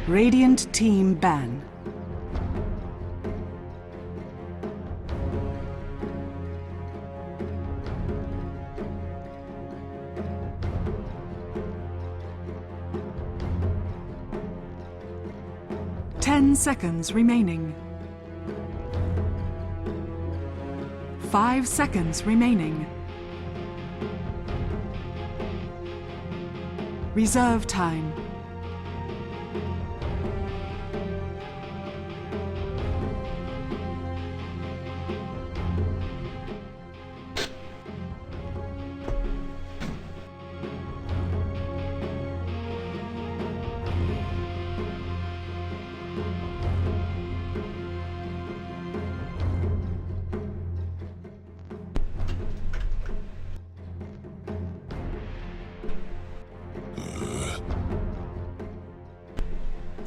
Radiant team ban. Ten seconds remaining. 5 seconds remaining. Reserve time.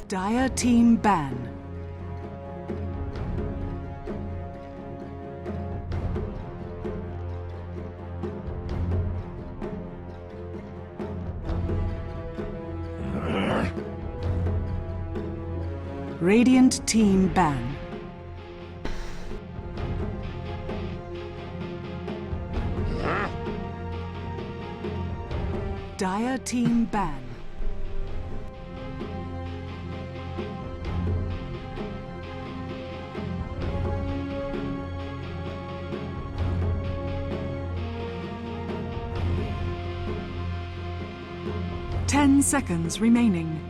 Dire team ban. Radiant team ban. Dire team ban. Ten seconds remaining.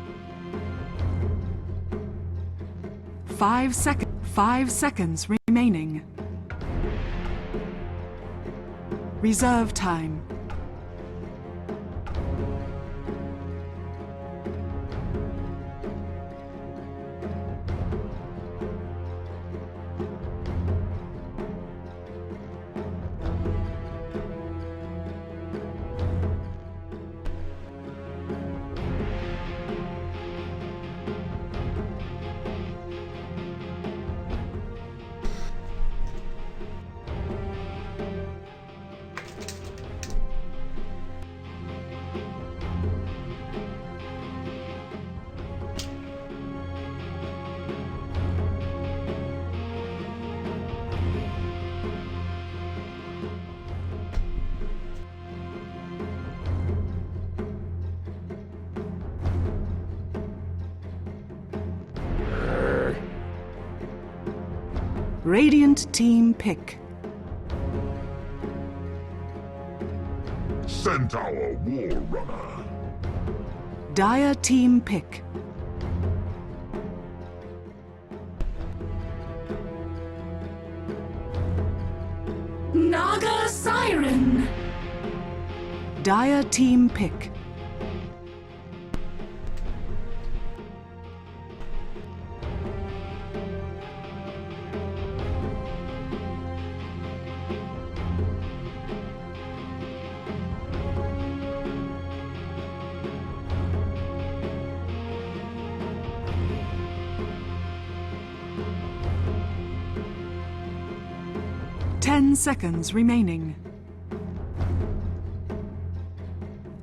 5 seconds remaining. Reserve time. Radiant team pick. Centaur War Runner. Dire team pick. Naga Siren. Dire team pick. Ten seconds remaining.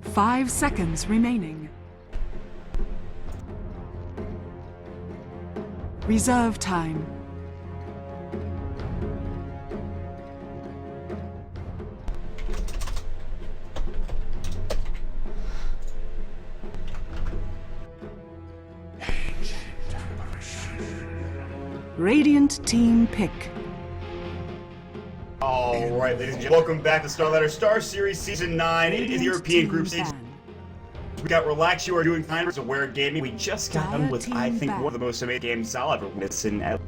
5 seconds remaining. Reserve time. Radiant team pick. Alright, ladies and gentlemen, welcome back to StarLadder Star Series Season 9. It is the European Group Stage. We got Relax, you are doing fine. It's Aware Gaming. We just got done with, I think, one of the most amazing games I'll ever witness in at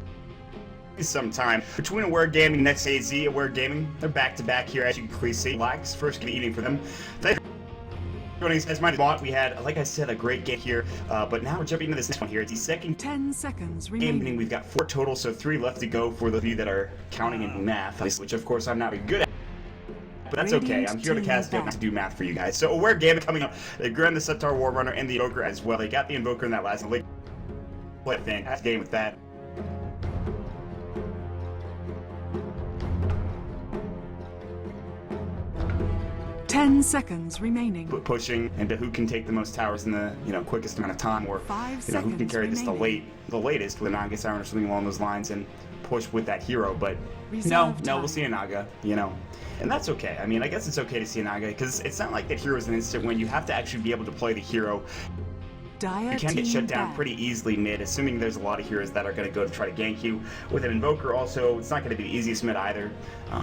least some time. Between Aware Gaming and SKZ, Aware Gaming, they're back-to-back here, as you can clearly see. Relax, first good evening for them. Thank you for joining us. As my thought, we had, like I said, a great game here, but now we're jumping into this next one here. It's the second 10 seconds remaining. evening. We've got 4 total, so 3 left to go for those of you that are counting in math, which of course I'm not very good at. But that's okay. I'm here to cast it, not to do math for you guys. So Aware Gaming coming up. They grabbed the Centaur War Runner and the Invoker as well. They got the Invoker in that last one. Play a fantastic game with that. 10 seconds remaining. pushing into who can take the most towers in the quickest amount of time, or 5 who can seconds carry this remaining. the latest with a Naga Siren or something along those lines and push with that hero. But Reserve no, time. we'll see a Naga, and that's okay. I mean, I guess it's okay to see a Naga because it's not like that hero is an instant win. You have to actually be able to play the hero. Dire You can get team shut down ban. pretty easily mid, assuming there's a lot of heroes that are going to go to try to gank you. With an Invoker also, it's not going to be the easiest mid either.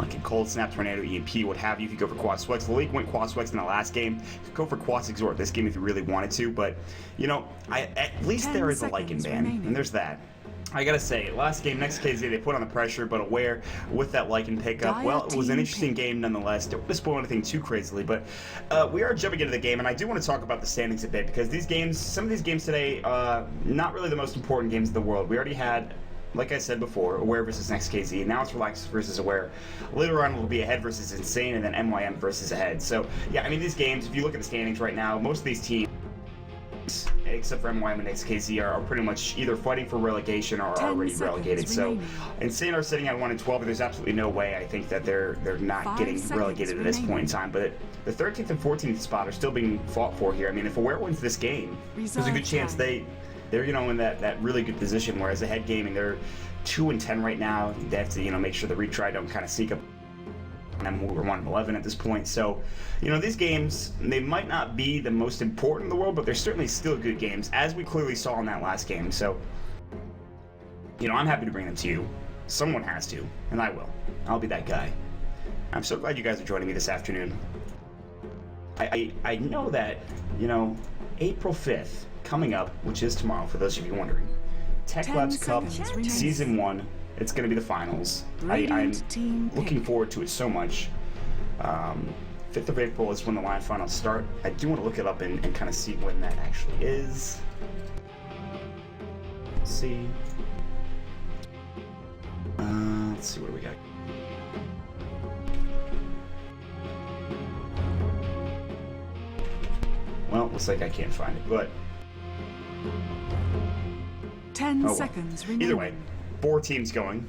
Can Cold Snap, Tornado, EMP, what have you, if you go for Quad Sweats. The League went Quad Sweats in the last game. You could go for Quad Exhort this game if you really wanted to, but, at least 10 there is a Lycan seconds ban, remaining. and there's that. I gotta say, last game, next KZ, they put on the pressure, but aware with that Lycan pickup. Dire Well, it was an team interesting pick. game nonetheless. Don't want to spoil anything too crazily, but we are jumping into the game, and I do want to talk about the standings a bit, because some of these games today, not really the most important games in the world. We already had, like I said before, Aware versus Next KZ. Now it's Relax versus Aware. Later on, it will be Ahead versus Insane, and then MYM versus Ahead. So, yeah, I mean, these games, if you look at the standings right now, most of these teams, except for MYM and XKZ, are pretty much either fighting for relegation or 10 already seconds relegated. So, remaining. Insane are sitting at 1-12, but there's absolutely no way I think that they're not 5 getting seconds relegated at this remaining. point in time. But the 13th and 14th spot are still being fought for here. I mean, if Aware wins this game, there's a Reserve good chance time. they're in that really good position. Whereas Ahead Gaming, they're 2-10 right now. They have to make sure the retry don't kind of sneak up. And we're 1-11 at this point, so these games, they might not be the most important in the world, but they're certainly still good games, as we clearly saw in that last game. So I'm happy to bring them to you. Someone has to, and I will. I'll be that guy. I'm so glad you guys are joining me this afternoon. I know that April 5th coming up, which is tomorrow for those of you wondering, Tech 10 Labs Cup seconds remaining. Season 1. It's going to be the finals. I'm Radiant team looking pick. forward to it so much. 5th of April is when the line finals start. I do want to look it up and kind of see when that actually is. Let's see. Let's see what do we got. Well, looks like I can't find it, but 10 well. seconds remaining. Either way, 4 teams going.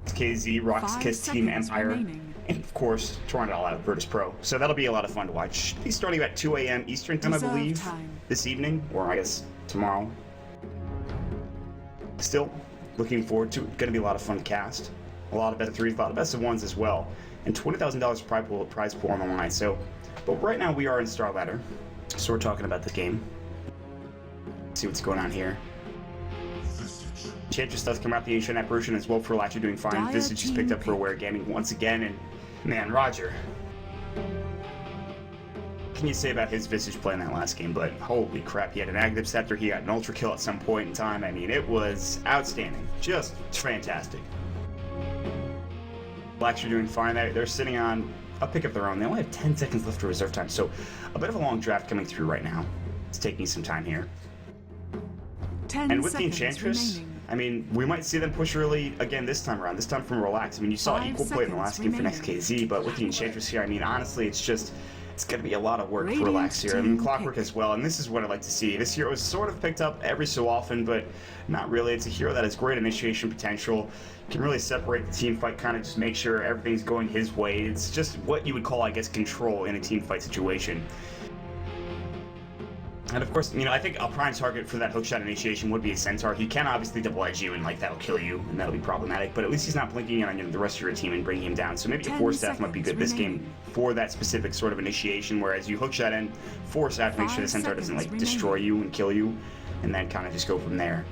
KZ, Rocks, 5 Kiss, Team seconds Empire, remaining. and of course, Toronto All Out Virtus Pro. So that'll be a lot of fun to watch. He's starting at 2 a.m. Eastern time, I Reserve believe, time. this evening, or I guess tomorrow. Still looking forward to it. Going to be a lot of fun to cast. A lot of best of threes, a lot of best of ones as well, and $20,000 prize pool on the line. So, but right now we are in StarLadder, so we're talking about the game. See what's going on here. Enchantress does come out the Ancient Apparition as well for Relax. You're doing fine. Dire Visage is team picked up for pick. Aware Gaming once again, and man, Roger. What can you say about his Visage play in that last game? But holy crap, he had an Aghanim Scepter, he got an Ultra Kill at some point in time. I mean, it was outstanding. Just fantastic. Relax, you're doing fine. They're sitting on a pick of their own. They only have 10 seconds left to reserve time, so a bit of a long draft coming through right now. It's taking some time here. 10 And with the seconds Enchantress, remaining. I mean, we might see them push early again this time around. This time from Relax. I mean, you saw 5 equal play in the last game for seconds Next KZ, but with the Enchantress here, I mean, honestly, it's going to be a lot of work for Radiant Relax here. I mean, team Clockwork pick. as well, and this is what I like to see. This hero is sort of picked up every so often, but not really. It's a hero that has great initiation potential, can really separate the team fight, kind of just make sure everything's going his way. It's just what you would call, I guess, control in a team fight situation. And of course, I think a prime target for that hookshot initiation would be a Centaur. He can obviously double edge you, and that'll kill you, and that'll be problematic. But at least he's not blinking on the rest of your team and bringing him down. So maybe a 10 Force Staff might be good seconds this game remaining. for that specific sort of initiation. Whereas you hookshot in, Force Staff, make sure the 5 Centaur doesn't seconds destroy remaining. you and kill you, and then kind of just go from there.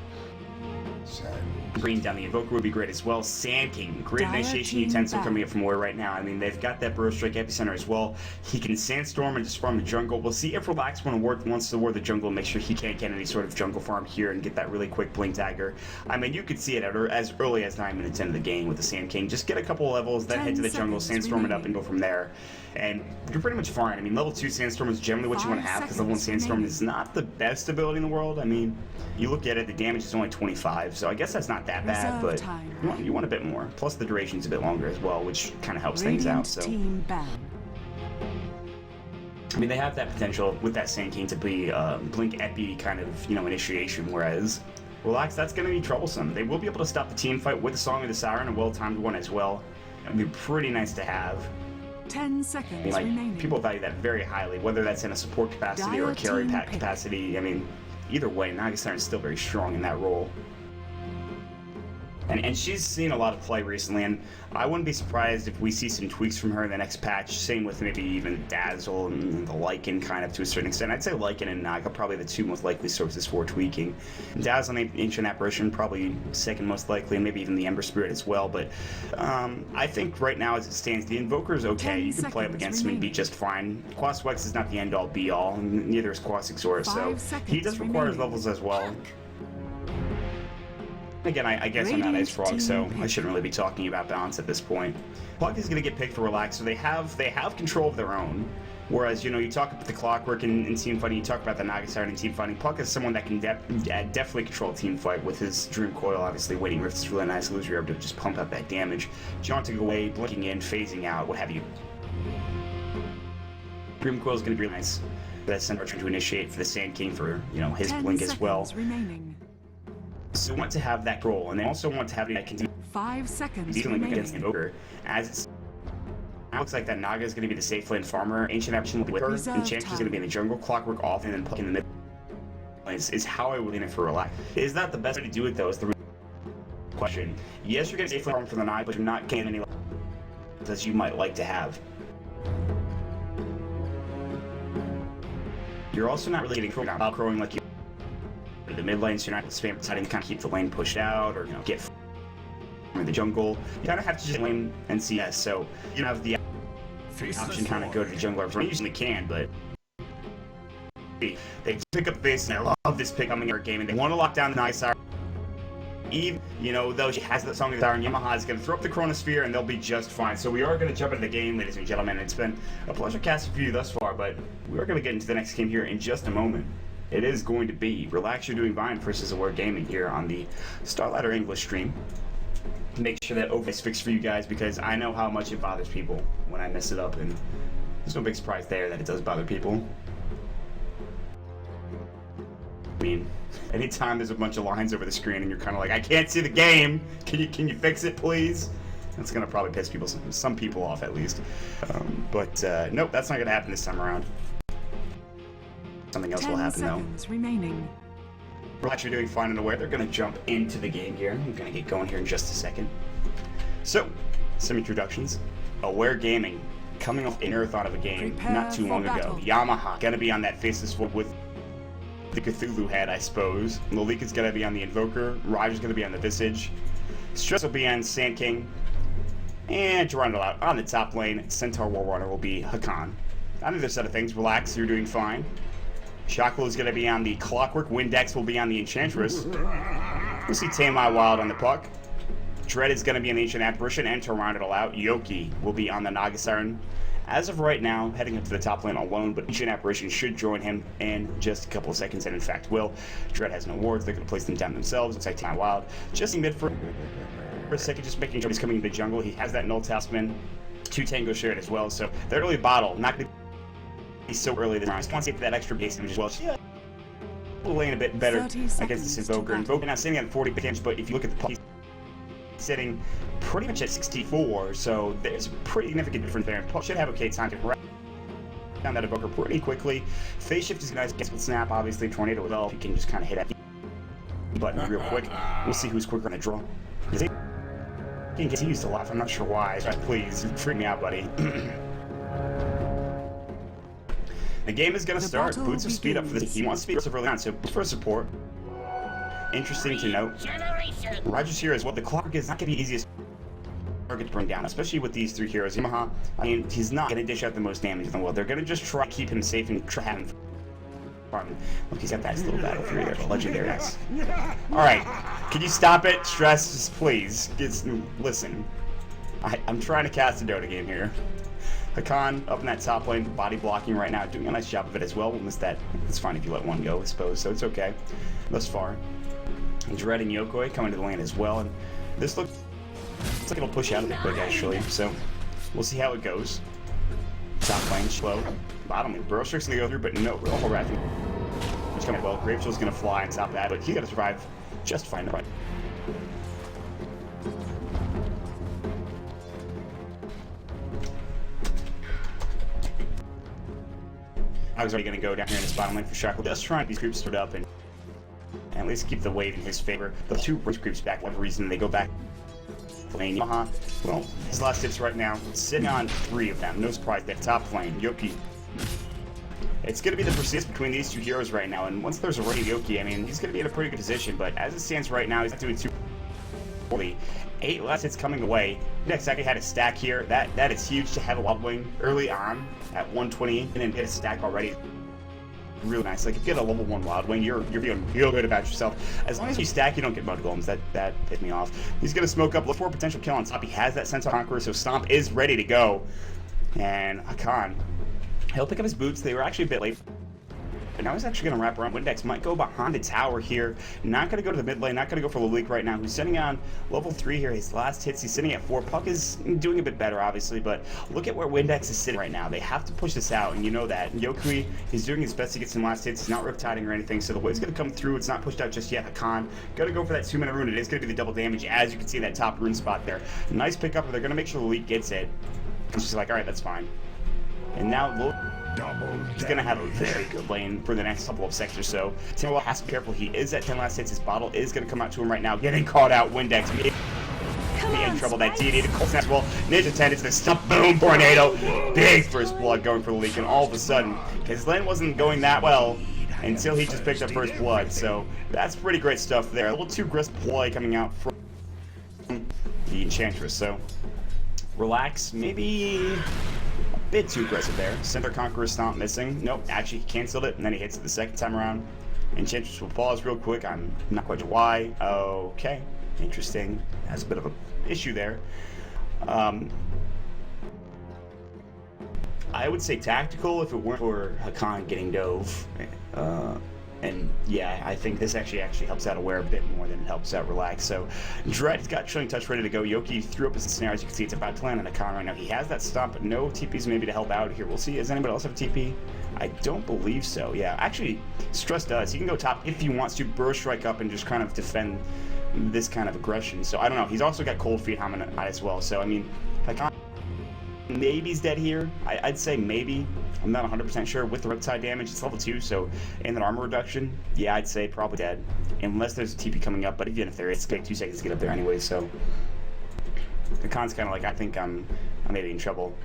Bringing down the Invoker would be great as well. Sand King, great Dire initiation team utensil back. coming up from Aware right now. I mean, they've got that Burrow Strike Epicenter as well. He can Sandstorm and just farm the jungle. We'll see if Relax wants to ward the jungle, make sure he can't get any sort of jungle farm here and get that really quick Blink Dagger. I mean, you could see it as early as 9 minutes into the game with the Sand King. Just get a couple of levels, then 10 head to the jungle, seconds Sandstorm it up, remaining. and go from there. And you're pretty much fine. I mean, level 2 Sandstorm is generally what you want to 5 have, because level 1 seconds Sandstorm remaining. is not the best ability in the world. I mean, you look at it, the damage is only 25, so I guess that's not that bad, Reserve but time. you want a bit more. Plus the duration's a bit longer as well, which kind of helps things out. Radiant So team ban. I mean, they have that potential with that Sand King to be Blink Epi kind of initiation, whereas Relax, that's going to be troublesome. They will be able to stop the team fight with the Song of the Siren, a well-timed one as well. It would be pretty nice to have. 10 I seconds mean, like, remaining. people value that very highly, whether that's in a support capacity or a carry Team pack pick. capacity. I mean, either way, Nagasiren is still very strong in that role. And she's seen a lot of play recently, and I wouldn't be surprised if we see some tweaks from her in the next patch. Same with maybe even Dazzle and the Lycan, kind of, to a certain extent. I'd say Lycan and Naga probably the two most likely sources for tweaking. Dazzle and Ancient Apparition probably second most likely, and maybe even the Ember Spirit as well. But I think right now, as it stands, the Invoker is okay. 10 You can play up seconds against him and be remaining. just fine. Quaswex is not the end-all, be-all, and neither is Quasexor, so 5 seconds he does require his remaining. levels as well. Again, I guess I'm not Radiant Ice Frog, team so pick. I shouldn't really be talking about balance at this point. Puck is going to get picked for Relax, so they have control of their own. Whereas, you know, you talk about the Clockwork in team fighting, you talk about the Nagasiren in team fighting. Puck is someone that can definitely control a team fight with his Dream Coil. Obviously, Waiting Rift is really nice. Illusory Orb to just pump up that damage. Jaunting away, blinking in, phasing out, what have you. Dream Coil is going to be really nice. That's Centaur to initiate for the Sand King for, you know, his 10 blink as well. seconds remaining. So we want to have that role, and they also want to have that continue 5 seconds dealing against the remaining. Invoker. As it's now looks like that Naga is going to be the safe lane farmer, Ancient Apparition will be with her, Reserve Enchantress is going to be in the jungle, Clockwork off, and then Puck in the middle. Is how I would lean it for Relax. Is that the best way to do it, though, is the question. Yes, you're getting safe lane farm from the Naga, but you're not getting any as you might like to have. You're also not really getting crowing like you the mid lane, so you're not deciding to kind of keep the lane pushed out or, you know, get in the jungle. You kind of have to just lane and CS, so you have the option kind of go to the jungle. You usually can, but they pick up base, and I love this pick coming in our game, and they want to lock down the Nagasiren. Even, you know, though she has that song of Siren, Yamaha is going to throw up the Chronosphere, and they'll be just fine. So we are going to jump into the game, ladies and gentlemen. It's been a pleasure casting for you thus far, but we are going to get into the next game here in just a moment. It is going to be Relax, You're Doing Fine versus Aware Gaming here on the StarLadder English stream. Make sure that OV is fixed for you guys, because I know how much it bothers people when I mess it up, and there's no big surprise there that it does bother people. I mean, anytime there's a bunch of lines over the screen and you're kind of like, I can't see the game, can you fix it, please? That's gonna probably piss people, some people off at least. Nope, that's not gonna happen this time around. Something else will 10 happen though. seconds remaining. Relax, You're Doing Fine and Aware. They're gonna jump into the game here. I'm gonna get going here in just a second. So, some introductions. Aware Gaming, coming off a marathon of a game Prepare not too for long battle. ago. Yamaha, gonna be on that Faceless Sword with the Cthulhu head, I suppose. Malika's gonna be on the Invoker. Roger's gonna be on the Visage. Stress will be on Sand King. And to round it out, on the top lane, Centaur Warrunner will be Hakan. On the other side of things, Relax, You're Doing Fine. Shackle is gonna be on the Clockwork. Windex will be on the Enchantress. We'll see Tame My Wild on the Puck. Dread is gonna be an Ancient Apparition, and to round it all out, Yoki will be on the Nagasiren. As of right now, heading up to the top lane alone, but Ancient Apparition should join him in just a couple of seconds, and in fact will. Dread has no wards, they're going to place them down themselves. Looks like Time Wild. Just in mid for a second, just making sure he's coming into the jungle. He has that Null Talisman, 2 Tango shared as well, so they're early bottle. Not going to be so early this time. I just want to get that extra base damage as well. Yeah. Lane a bit better 30 against seconds this to Invoker. battle. Invoker now sitting at 40 damage, but if you look at the puck, sitting pretty much at 64, so there's a pretty significant difference there. Puck should have okay time to correct down that Invoker pretty quickly. Phase shift is nice with Snap, obviously. Tornado as well. If you can just kind of hit that button real quick, we'll see who's quicker on the draw. He gets used a lot. I'm not sure why. But please, freak me out, buddy. The game is gonna start. battle Boots of speed up for this. begins. He wants speed up early on, so for support. Interesting to note. Roger's here as well. The Clockwork is not gonna be the easiest target to bring down, especially with these 3 heroes. Yamaha, I mean, he's not gonna dish out the most damage in the world. They're gonna just try to keep him safe and try him farm. Look, he's got that little battle fury there, legendary X. Alright, can you stop it? Stress, just please. Listen. I'm trying to cast a Dota game here. Hakan up in that top lane, body blocking right now, doing a nice job of it as well. We'll miss that. It's fine if you let one go, I suppose, so it's okay thus far. Dread and Yokoi coming to the lane as well, and this looks like it'll push out a bit quick actually, so we'll see how it goes. Top lane, slow. Bottom lane, Burrow Strike's gonna go through, but no real harassment. It's coming well. Graveshield's gonna fly on top of that, but he's gonna survive just fine. Right. I was already going to go down here in his bottom lane for Shackle, just trying to these creeps stood up and at least keep the wave in his favor. The two creeps back, one reason they go back lane. Yamaha, well, his last hits right now, sitting on 3 of them. No surprise that top lane, Yoki. It's going to be the persist between these two heroes right now, and once there's a ready Yoki, I mean, he's going to be in a pretty good position, but as it stands right now, he's not doing too poorly. 8 last hits coming away. Next second had a stack here. That is huge to have a Wild Wing early on at 120 and then get a stack already. Really nice. Like if you get a level 1 Wild Wing, you're feeling real good about yourself. As long as you stack, you don't get mud golems. That pissed me off. He's gonna smoke up, look for a potential kill on top. He has that Centaur Conqueror, so Stomp is ready to go. And Hakan, he'll pick up his boots. They were actually a bit late. But now he's actually going to wrap around. Windex might go behind the tower here. Not going to go to the mid lane. Not going to go for Lalik right now. Who's sitting on level 3 here. His last hits, he's sitting at 4. Puck is doing a bit better, obviously. But look at where Windex is sitting right now. They have to push this out, and you know that. Yokui is doing his best to get some last hits. He's not riptiding or anything, so the wave's going to come through. It's not pushed out just yet. Hakan going to go for that 2-minute rune. It is going to be the double damage, as you can see that top rune spot there. Nice pickup, but they're going to make sure Lalik gets it. He's just like, all right, that's fine. And now he's going to have a very good lane for the next couple of sectors, so Timberwolf has to be careful. He is at 10 last hits. His bottle is going to come out to him right now. Getting caught out. Windex be in trouble. That DD to Cold Snap as well. Ninja 10 is the stump. Boom. Tornado. Big first blood going for the leak, and all of a sudden, his lane wasn't going that well until he just picked up first blood, so that's pretty great stuff there. A little too aggressive play coming out from the Enchantress, so Relax, maybe bit too aggressive there. Centaur Conqueror Stomp missing. Nope, actually he canceled it, and then he hits it the second time around. Enchantress will pause real quick. I'm not quite sure why. Okay, interesting. Has a bit of an issue there. I would say tactical if it weren't for Hakan getting dove. And yeah, I think this actually helps out Aware a bit more than it helps out Relax. So Dread's got Chilling Touch ready to go. Yoki threw up his snare. As you can see, it's about to land on Hakan right now. He has that stomp, but no TPs maybe to help out here. We'll see. Does anybody else have a TP? I don't believe so. Yeah, actually, Stress does. He can go top if he wants to, burst strike up and just kind of defend this kind of aggression. So I don't know. He's also got Cold Feet Hamon as well. So I mean, Hakan maybe he's dead here. I'd say maybe. I'm not 100% sure. With the Riptide damage, it's level 2, so and that armor reduction, yeah, I'd say probably dead. Unless there's a TP coming up, but even if there is, it's going to take 2 seconds to get up there anyway, so the con's kind of like, I think I'm maybe in trouble.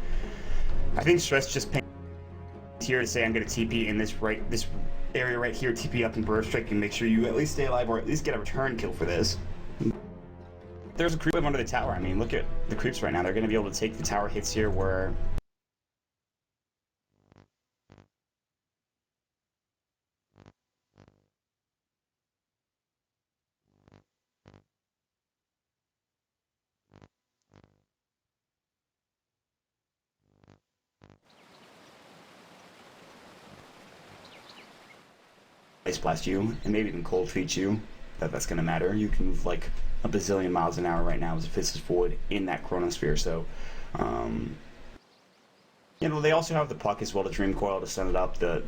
I think Stress just pinged here to say I'm going to TP in this area right here, TP up and burst strike, and make sure you at least stay alive or at least get a return kill for this. There's a creep under the tower. I mean, look at the creeps right now. They're going to be able to take the tower hits here where Ice Blast you, and maybe even Cold Feet you. That's going to matter. You can move like a bazillion miles an hour right now as it faces forward in that Chronosphere, so you know, they also have the Puck as well, the Dream Coil to send it up, the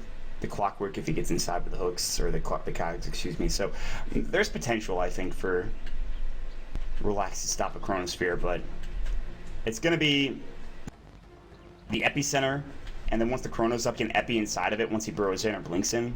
Clockwork if he gets inside with the hooks, or the cogs, excuse me. So there's potential, I think, for Relax to stop a Chronosphere, but it's going to be the Epicenter, and then once the Chrono's up, get an Epi inside of it once he burrows in or blinks in.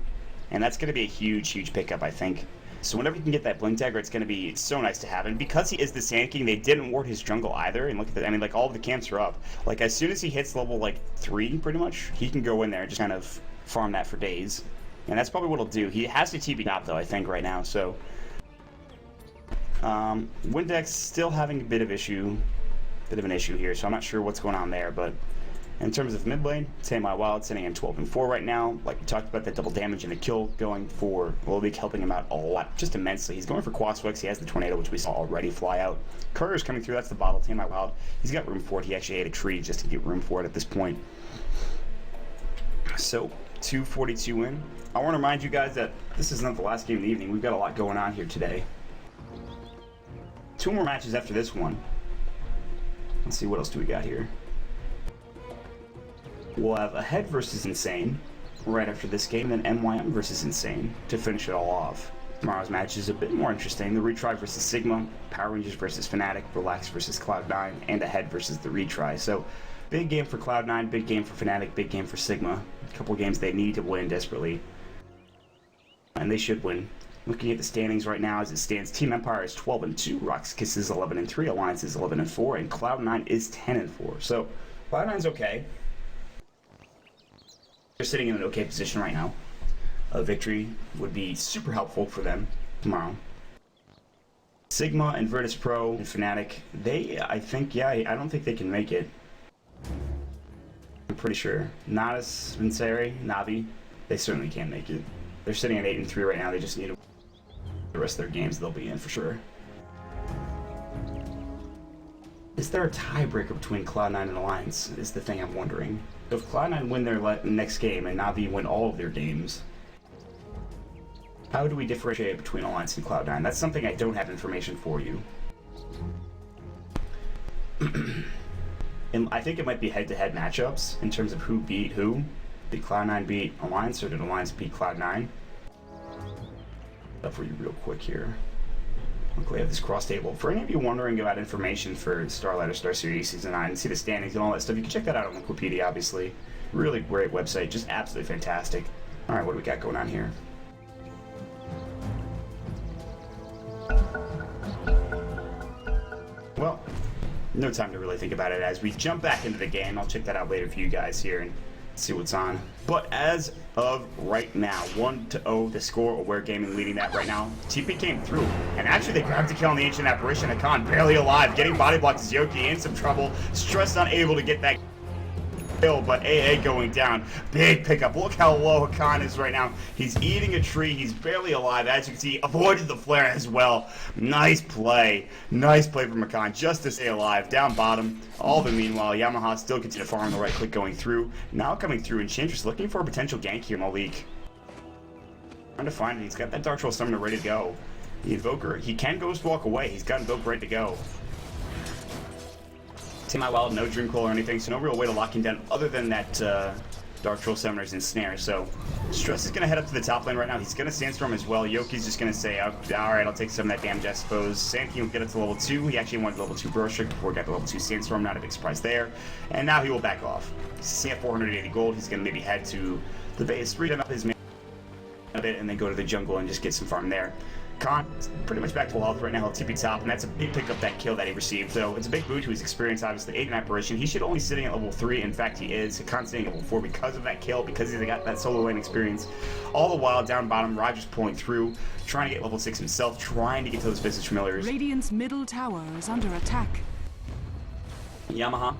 And that's going to be a huge pickup, I think. So whenever you can get that Blink Dagger, it's going to be so nice to have. And because he is the Sand King, they didn't ward his jungle either. And look at that. I mean, like, all of the camps are up. Like, as soon as he hits level, like, 3, pretty much, he can go in there and just kind of farm that for days. And that's probably what he'll do. He has to TP top, though, I think, right now. So Windex still having a bit of an issue here. So I'm not sure what's going on there, but in terms of mid lane, Samurai Wild sitting in 12 and 4 right now. Like we talked about, that double damage and the kill going for Lobik, helping him out a lot, just immensely. He's going for Quaswix. He has the Tornado, which we saw already fly out. Courier's coming through. That's the bottle. Samurai Wild. He's got room for it. He actually ate a tree just to get room for it at this point. So 242 in. I want to remind you guys that this is not the last game of the evening. We've got a lot going on here today. 2 more matches after this one. Let's see, what else do we got here? We'll have a Head versus Insane right after this game, and then MYM versus Insane to finish it all off. Tomorrow's match is a bit more interesting. The Retry versus Sigma, Power Rangers versus Fnatic, Relax versus Cloud9, and a Head versus the Retry. So Big game for Cloud9, big game for Fnatic, big game for Sigma. A couple games they need to win desperately. And they should win. Looking at the standings right now as it stands, Team Empire is 12-2, Relax.kz is 11-3, Alliance is 11-4, and Cloud9 is 10-4. So Cloud9's okay. They're sitting in an okay position right now. A victory would be super helpful for them tomorrow. Sigma and Virtus Pro and Fnatic, I don't think they can make it. I'm pretty sure. Natus, Vincere, Navi, they certainly can make it. They're sitting at 8-3 right now. They just need to the rest of their games they'll be in for sure. Is there a tiebreaker between Cloud9 and Alliance is the thing I'm wondering. So if Cloud9 win their next game and Navi win all of their games, how do we differentiate between Alliance and Cloud9? That's something I don't have information for you. And I think it might be head-to-head matchups in terms of who beat who. Did Cloud9 beat Alliance or did Alliance beat Cloud9? Up for you real quick here. Luckily I have this cross table. For any of you wondering about information for StarLadder Star Series Season 9 and see the standings and all that stuff, you can check that out on Wikipedia, obviously. Really great website, just absolutely fantastic. Alright, what do we got going on here? Well, no time to really think about it as we jump back into the game. I'll check that out later for you guys here and see what's on. But as of right now, 1-0 the score. Aware Gaming leading that right now. TP came through, and actually they grabbed a kill on the Ancient Apparition. Hakan barely alive, getting body blocked as Yoki in some trouble. Stress unable to get that kill, but AA going down. Big pickup. Look how low Hakan is right now. He's eating a tree. He's barely alive. As you can see, avoided the flare as well. Nice play. Nice play from Hakan just to stay alive. Down bottom. All the meanwhile, Yamaha still continue to farm the right click going through. Now coming through, Enchantress looking for a potential gank here, Malik. Trying to find it. He's got that Dark Troll Summoner ready to go. The Invoker, he can Ghost Walk away. He's got Invoke ready to go. My Wild, no Dream Coil or anything, so no real way to lock him down other than that Dark Troll Summoners and Snares. So Stress is going to head up to the top lane right now. He's going to Sandstorm as well. Yoki's just going to say, alright, I'll take some of that damage, I suppose. Sandking will get up to level 2. He actually wanted level 2 Burst Trick before he got to level 2 Sandstorm. Not a big surprise there. And now he will back off. He's at 480 gold. He's going to maybe head to the base, read up his mana a bit, and then go to the jungle and just get some farm there. Khan pretty much back to full health right now. He'll TP top, and that's a big pick up that kill that he received. So it's a big boot to his experience, obviously. 8 in Apparition. He should only be sitting at level 3. In fact, he is. Khan's sitting at level 4 because of that kill, because he's got that solo lane experience. All the while, down bottom, Roger's pulling through, trying to get level 6 himself, trying to get to those Visage Familiars. Radiant's middle tower is under attack. Yamaha,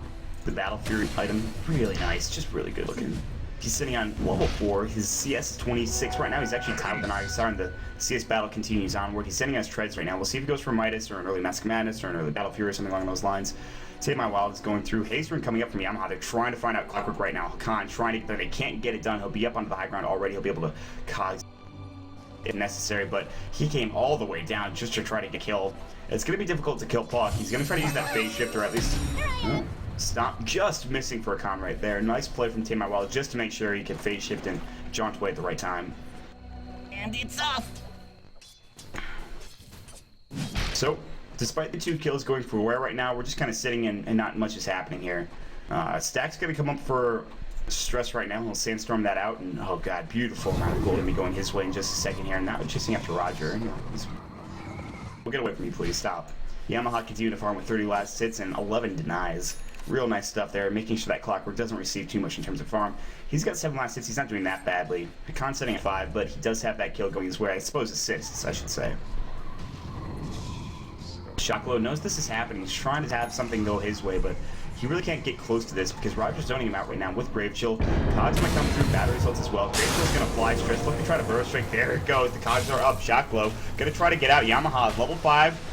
the Battle Fury item, really nice, just really good looking. He's sitting on level 4. His CS is 26 right now. He's actually tied with an ISR, and the CS battle continues onward. He's sending us treads right now. We'll see if he goes for Midas or an early Mask of Madness or an early Battle Fury or something along those lines. Save My Wild is going through. Hazerin coming up from Yamaha. They're trying to find out Clockwork right now. Khan trying to get there. They can't get it done. He'll be up onto the high ground already. He'll be able to cause if necessary, but he came all the way down just to try to get a kill. It's going to be difficult to kill Puck. He's going to try to use that phase shift, or at least stop, just missing for a con right there. Nice play from Team My Wild just to make sure he can phase shift and jaunt away at the right time. And it's off! So, despite the 2 kills going for Aware right now, we're just kind of sitting in and not much is happening here. Stack's going to come up for Stress right now. He'll Sandstorm that out, and oh god, beautiful amount of gold going to be going his way in just a second here. Now chasing after Roger. We'll get away from you, please. Stop. Yamaha continuing to farm with 30 last hits and 11 denies. Real nice stuff there, making sure that Clockwork doesn't receive too much in terms of farm. He's got 7 last hits. He's not doing that badly. Hakan setting at 5, but he does have that kill going his way. I suppose assists, I should say. Shockload knows this is happening. He's trying to have something go his way, but he really can't get close to this because Roger's zoning him out right now with Grave Chill. Cogs might come through, battery results as well. Grave Chill's gonna fly. Stress looking to try to burst straight. There it goes. The Cogs are up. Shocklow gonna try to get out. Yamaha level 5.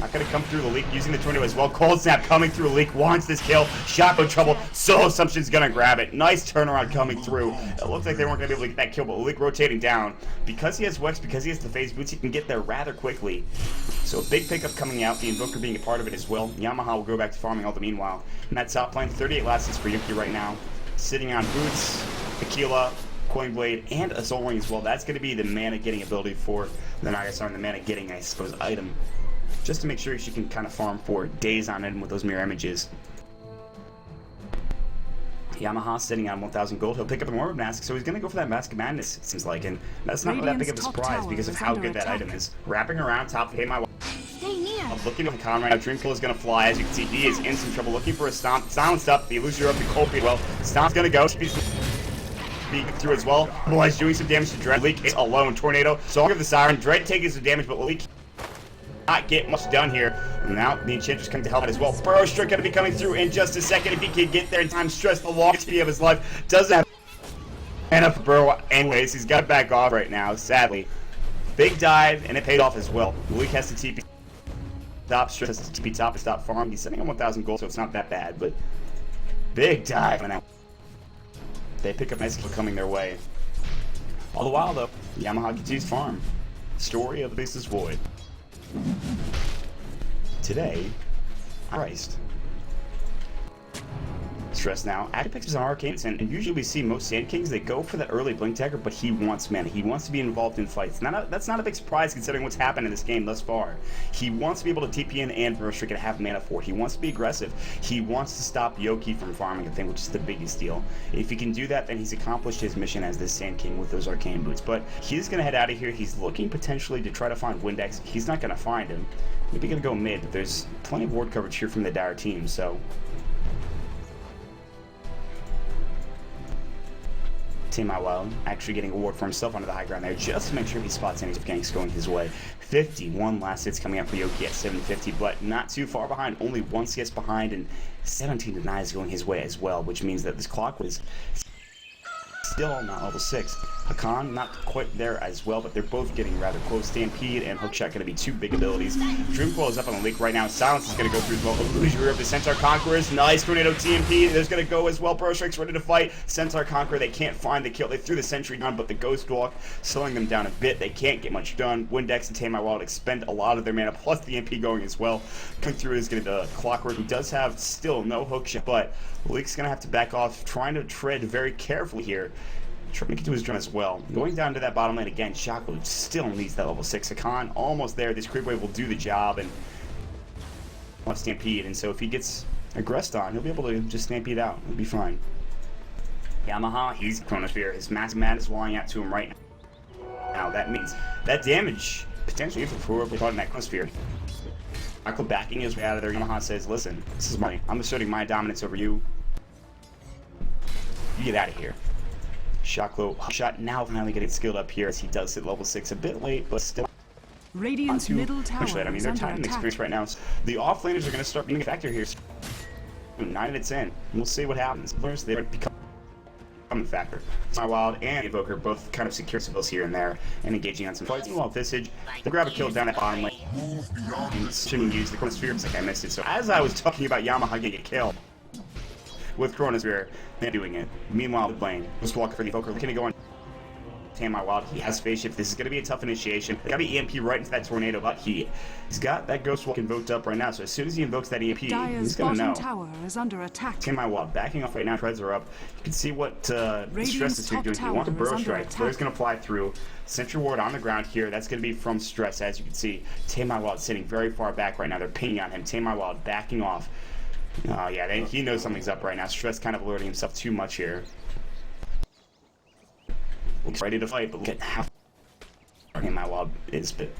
Not gonna come through the leak using the tornado as well. Cold Snap coming through. Leak wants this kill. Shocklow trouble. Solo Assumption's gonna grab it. Nice turnaround coming through. It looks like they weren't gonna be able to get that kill, but Leak rotating down. Because he has Wex, because he has the phase boots, he can get there rather quickly. So a big pickup coming out, the Invoker being a part of it as well. Yamaha will go back to farming all the meanwhile. And that top lane, 38 last hits for Yuki right now. Sitting on boots, Tequila, Coin Blade, and a Soul Ring as well. That's gonna be the mana getting ability for the Nagasar and the mana getting, I suppose, item. Just to make sure she can kind of farm for days on end with those mirror images. Yamaha sitting on 1,000 gold. He'll pick up the Morbid Mask, so he's going to go for that Mask of Madness, it seems like. And that's not that big of a surprise because of how good that item is. Wrapping around top of my Stay near. looking at Khan right now. Dreamkill is going to fly. As you can see, he is in some trouble. Looking for a Stomp. Silenced up. The illusion up the cold feed. Well, Stomp's going to go. He's through as well. Otherwise, doing some damage to Dread. Leak is alone. Tornado. So I'll give the Siren. Dread taking some damage, but Leak not get much done here. Now the Enchantress coming to help out as well. Burrow Strike going to be coming through in just a second. If he can get there in time, Stress the longest speed of his life. Doesn't have enough for Burrow anyways. He's got to back off right now, sadly. Big dive, and it paid off as well. Leak has to TP top. Stress has to TP top to stop farm. He's sitting on 1,000 gold, so it's not that bad, but big dive. And now they pick up nice kill coming their way. All the while, though, Yamaha continues farm. Story of the Baseless Void. Today, Christ. Stress now. Active picks up some Arcanes, and usually we see most Sand Kings, they go for the early Blink Dagger, but he wants mana. He wants to be involved in fights. That's not a big surprise considering what's happened in this game thus far. He wants to be able to TP in and Burrow Strike and have mana for it. He wants to be aggressive. He wants to stop Yoki from farming a thing, which is the biggest deal. If he can do that, then he's accomplished his mission as this Sand King with those Arcane Boots. But he's going to head out of here. He's looking potentially to try to find Windex. He's not going to find him. Maybe going to go mid, but there's plenty of ward coverage here from the Dire team, so Team Out Wild actually getting a ward for himself onto the high ground there just to make sure he spots any ganks going his way. 51 last hits coming out for Yoki at 750, but not too far behind, only 1 CS behind, and 17 denies going his way as well, which means that this clock was still not level 6. Hakan not quite there as well, but they're both getting rather close. Stampede and Hookshot going to be 2 big abilities. Dreamcoil is up on the leak right now. Silence is going to go through as well. Illusion of the Centaur Conquerors. Nice Tornado TMP. There's going to go as well. Burrow Strike's ready to fight. Centaur Conqueror, they can't find the kill. They threw the Sentry down, but the Ghost Walk slowing them down a bit. They can't get much done. Windex and Tame My Wild expend a lot of their mana, plus the MP going as well. Coming through is going to be Clockwork, who does have still no Hookshot, but Leak's going to have to back off, trying to tread very carefully here. Trying to get to his drum as well. Going down to that bottom lane again, Shockwave still needs that level 6. Hakan almost there. This Creep Wave will do the job and left Stampede, and so if he gets aggressed on, he'll be able to just Stampede out. He'll be fine. Yamaha, he's Chronosphere. His Massive Madness flying out to him right now. That means that damage potentially if we're caught in that Chronosphere. Michael backing his way out of there. Yamaha says, listen, this is money. I'm asserting my dominance over you. You get out of here. Shot now finally getting skilled up here as he does hit level 6 a bit late, but still Radiant's middle tower I mean, is they're under tied in attack. experience right now. So the offlaners are going to start being a factor here. 9 minutes in. We'll see what happens. Players, they become a factor. My Wild and Invoker both kind of secure civils here and there and engaging on some fights. Meanwhile, Visage, they grab a kill down that bottom lane. Shouldn't use the Chronosphere because like I missed it. So as I was talking about Yamaha getting a kill with Chronosphere, they're doing it. Meanwhile, the lane, Ghost Walker for the Invoker, looking to go on Tame My Wild. He has Phase Shift. This is going to be a tough initiation. They got to EMP right into that Tornado, but he's got that Ghost Walk invoked up right now, so as soon as he invokes that EMP, Dire's he's going to bottom know. tower is under attack. Tame My Wild backing off right now. Treads are up. You can see what Stress is top doing. He tower wants a is Burrow under Strike. attack. Flare's going to fly through. Sentry Ward on the ground here. That's going to be from Stress, as you can see. Tame My Wild sitting very far back right now. They're pinging on him. Tame My Wild backing off. Oh, yeah, he knows something's up right now. Stress kind of alerting himself too much here. Looks ready to fight, but look at how Tame My Wild is, but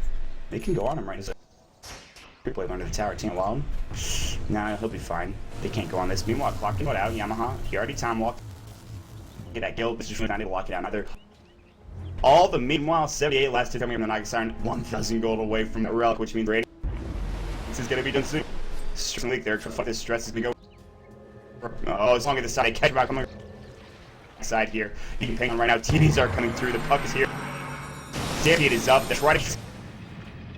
they can go on him right as a Creep Wave under the tower. Tame My Wild. Nah, he'll be fine. They can't go on this. Meanwhile, clocking it out. Yamaha, he already time walked. Get that guild, but just not able to lock it down either. All the meanwhile, 78 last hit coming from the Naga Siren, 1,000 gold away from the Relic, which means Radiant. This is going to be done soon. Stress leak there to fight this. Stress is going to go. Oh, as long as the side catch back on the side here. You can ping on right now. TVs are coming through. The puck is here. Stampede is up. That's right.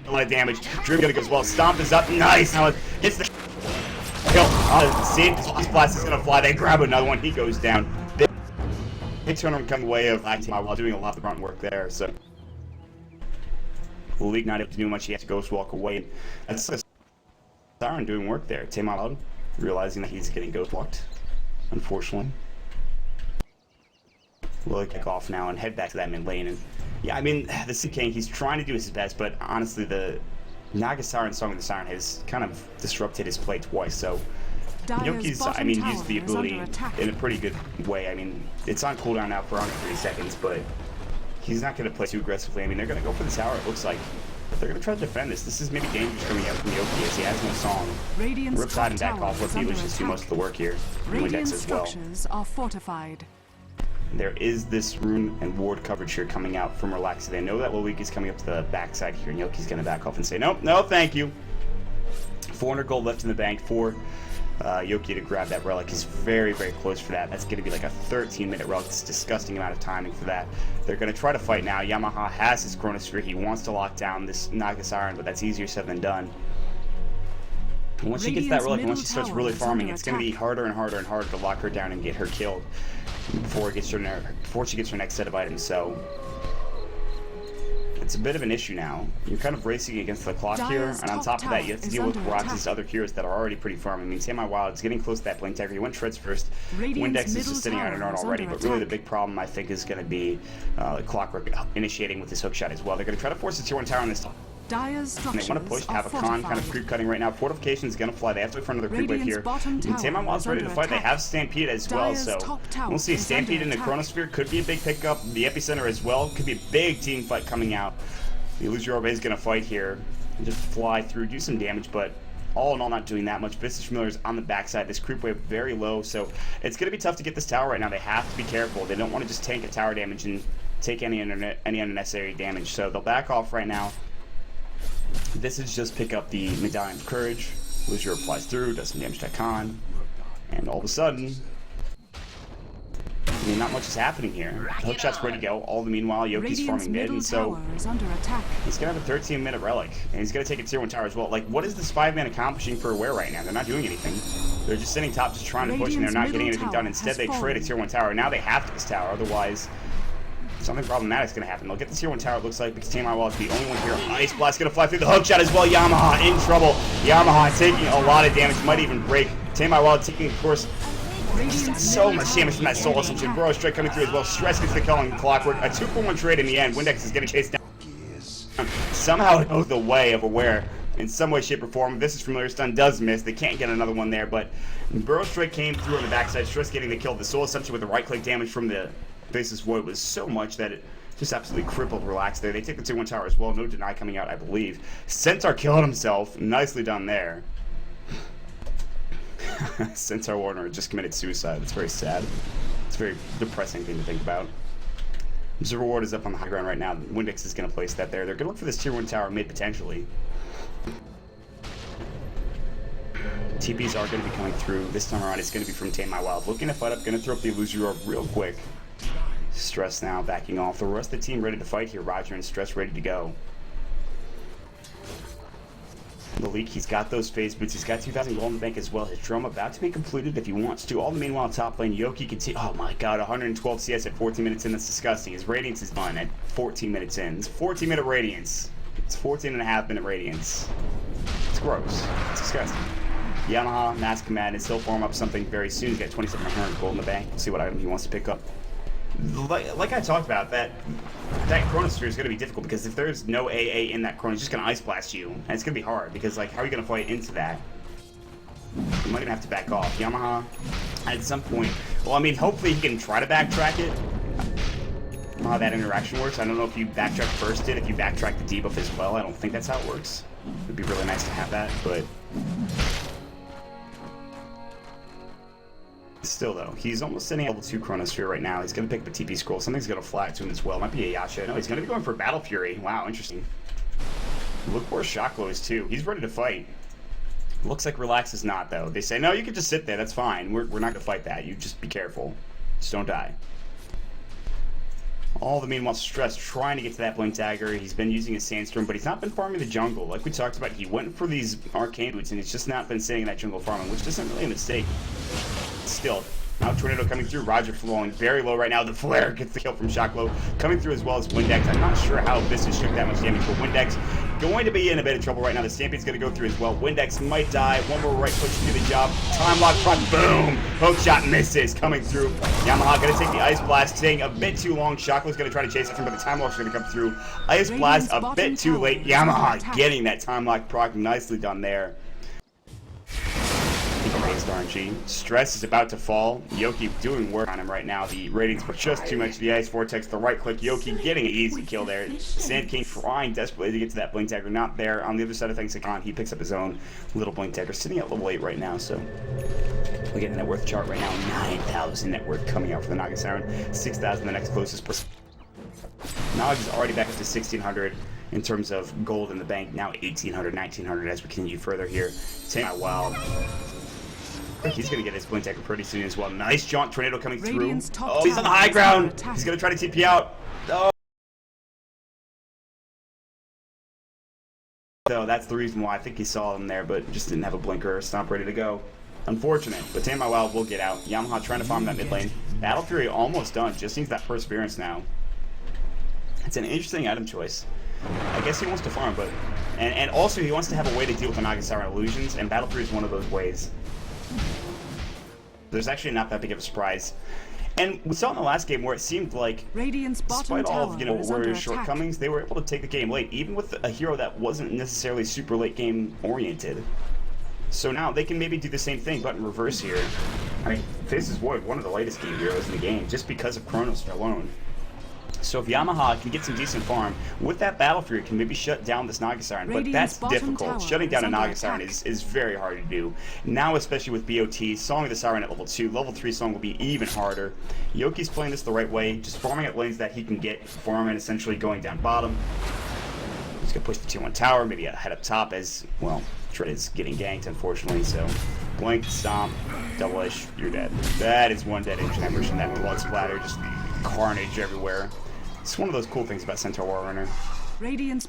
A lot of damage. Dream gonna go as well. Stomp is up. Nice. Now it hits the kill. See, this blast is gonna fly. They grab another one. He goes down. Big tournament coming away of Team while doing a lot of the grunt work there. So League not able to do much. He has to Ghost Walk away. That's Siren doing work there. Team Wild realizing that he's getting Ghost Walked, unfortunately. We'll kick off now and head back to that mid lane. And yeah, I mean, the Sea King, he's trying to do his best, but honestly, the Naga Siren Song of the Siren has kind of disrupted his play twice. So Yoki's, I mean, used the ability in a pretty good way. I mean, it's on cooldown now for 103 seconds, but he's not going to play too aggressively. I mean, they're going to go for the tower, it looks like. But they're going to try to defend this. This is maybe dangerous coming out from Yoki as he has no song. Ripside and back off with the illusions do most of the work here. Windex as well. Structures are fortified. There is this rune and ward coverage here coming out from Relax. They know that Loic is coming up to the backside here, and Yoki's going to back off and say, nope, no, thank you. 400 gold left in the bank for Yoki to grab that relic. He's very, very close for that. That's going to be like a 13-minute relic. It's a disgusting amount of timing for that. They're going to try to fight now. Yamaha has his Chronosphere. He wants to lock down this Nagas Iron, but that's easier said than done. Once she gets that relic, and once she starts really farming, it's going to be harder and harder and harder to lock her down and get her killed before she gets her next set of items. So it's a bit of an issue now. You're kind of racing against the clock here, and on top of that, you have to deal with Roxy's other heroes that are already pretty farm. I mean, Tamai Wild is getting close to that blink dagger. He went Shreds first. Windex is just sitting on an Arn already, but really the big problem, I think, is going to be Clockwork initiating with his hookshot as well. They're going to try to force the tier 1 tower on this top. Dire's structures And they want to push, have a con kind of creep cutting right now. Fortification is going to fly. They have to wait for another creep wave here. And Tamai Wild's ready to fight. They have Stampede as well, so we'll see. Stampede in the Chronosphere could be a big pickup. The Epicenter as well could be a big team fight coming out. The Illusory Orb is going to fight here. Just fly through, do some damage, but all in all, not doing that much. Visage Familiar's on the backside. This creep wave very low, so it's going to be tough to get this tower right now. They have to be careful. They don't want to just tank a tower damage and take any unnecessary damage, so they'll back off right now. This is just pick up the Medallion of Courage. Illusory Orb flies through, does some damage to Khan, and all of a sudden, I mean, not much is happening here. Hookshot's ready to go. All the meanwhile, Yoki's farming mid, and so he's gonna have a 13-minute relic, and he's gonna take a tier 1 tower as well. Like, what is this 5-man accomplishing for Aware right now? They're not doing anything. They're just sitting top, just trying to push, and they're not getting anything done. Instead, they trade a tier 1 tower. Now they have to get this tower, otherwise something problematic is going to happen. They'll get the tier 1 tower, it looks like, because Tamai Wild is the only one here. Ice Blast going to fly through the hookshot as well. Yamaha in trouble. Yamaha taking a lot of damage, might even break. Tamai Wild taking, of course, so much damage from that Soul Assumption. Burrow Strike coming through as well. Stress gets the kill on Clockwork. A 2-for-1 trade in the end. Windex is going to chase down. Somehow it goes the way of Aware in some way, shape, or form. This is Familiar Stun does miss. They can't get another one there, but Burrow Strike came through on the backside. Stress getting the kill. The Soul Assumption with the right-click damage from the Faceless Void was so much that it just absolutely crippled Relax there. They take the tier 1 tower as well. No deny coming out, I believe. Centaur killed himself. Nicely done there. Centaur Warner just committed suicide. It's very sad. It's a very depressing thing to think about. Observer Ward is up on the high ground right now. Windex is going to place that there. They're going to look for this tier 1 tower mid potentially. TPs are going to be coming through. This time around, it's going to be from Tamai Wild. Looking to fight up, going to throw up the Illusory Orb real quick. Stress now, backing off. The rest of the team ready to fight here. Roger and Stress ready to go. The leak, he's got those phase boots. He's got 2,000 gold in the bank as well. His drum about to be completed if he wants to. All the meanwhile, top lane, Yoki can see. Oh my god, 112 CS at 14 minutes in. That's disgusting. His Radiance is done at 14 minutes in. It's 14-minute Radiance. It's 14.5-minute Radiance. It's gross. It's disgusting. Yamaha, Mass Command, and still form up something very soon. He's got 2,700 gold in the bank. We'll see what item he wants to pick up. Like I talked about, that Chronosphere is going to be difficult because if there's no AA in that Chrono, it's just going to Ice Blast you. And it's going to be hard because, like, how are you going to fight into that? You might even have to back off. Yamaha, at some point, well, I mean, hopefully he can try to backtrack it. I don't know how that interaction works. I don't know if you backtrack first if you backtrack the debuff as well. I don't think that's how it works. It would be really nice to have that, but still, though, he's almost sitting at level 2 Chronosphere right now. He's going to pick up a TP scroll. Something's going to fly to him as well. Might be a Yasha. No, he's going to be going for Battle Fury. Wow, interesting. Look where Shocklow is, too. He's ready to fight. Looks like Relax is not, though. They say, no, you can just sit there. That's fine. We're not going to fight that. You just be careful. Just don't die. All the meanwhile, Stress trying to get to that Blink Dagger. He's been using his Sandstorm, but he's not been farming the jungle. Like we talked about, he went for these Arcane Boots, and he's just not been sitting in that jungle farming, which isn't really a mistake. Still, now Tornado coming through. Roger falling very low right now. The Flare gets the kill from Shocklow. Coming through as well as Windex. I'm not sure how Visage took that much damage, but Windex going to be in a bit of trouble right now. The Stampede's going to go through as well. Windex might die. One more right push to do the job. Time lock front. Boom! Hookshot misses. Coming through. Yamaha going to take the Ice Blast. Staying a bit too long. Shocklow's going to try to chase it, but the Time Lock's going to come through. Ice Blast a bit too late. Yamaha getting that Time Lock proc. Nicely done there. based RNG. Stress is about to fall. Yoki doing work on him right now. The ratings were just too much. The Ice Vortex, the right click. Yoki getting an easy kill there. Sand King trying desperately to get to that Blink Dagger. Not there. On the other side of things, he picks up his own little Blink Dagger. Sitting at level 8 right now, so we get a net worth chart right now. 9,000 net worth coming out for the Naga Siren. 6,000 the next closest person. Knowledge is already back up to 1,600 in terms of gold in the bank. Now 1,800, 1,900 as we continue further here. Wow. He's going to get his Blink Dagger pretty soon as well. Nice jaunt tornado coming through. Oh, he's on the high ground. He's going to try to TP out. Oh. So that's the reason why I think he saw him there, but just didn't have a blinker or stomp ready to go. Unfortunate, but Tame My Wild will get out. Yamaha trying to farm that mid lane. Battle Fury almost done. Just needs that Perseverance now. It's an interesting item choice. I guess he wants to farm, but and also he wants to have a way to deal with the Naga Siren illusions, and Battle Fury is one of those ways. There's actually not that big of a surprise. And we saw in the last game where it seemed like, despite all of Warrior's shortcomings, they were able to take the game late, even with a hero that wasn't necessarily super late game oriented. So now they can maybe do the same thing, but in reverse here. I mean, Faces Void, one of the latest game heroes in the game, just because of Chronos alone. So if Yamaha can get some decent farm, with that Battle Fury can maybe shut down this Naga Siren, but that's difficult. Shutting down a Naga Siren is very hard to do. Now, especially with BOT, Song of the Siren at level 2, level 3 Song will be even harder. Yoki's playing this the right way, just farming at lanes that he can get, farming essentially going down bottom. He's going to push the tier 1 tower, maybe head up top as, well, Dread is getting ganked, unfortunately, so blink, stomp, double-ish, you're dead. That is one dead engine emerson, that blood splatter, just carnage everywhere. It's one of those cool things about Centaur Warrunner.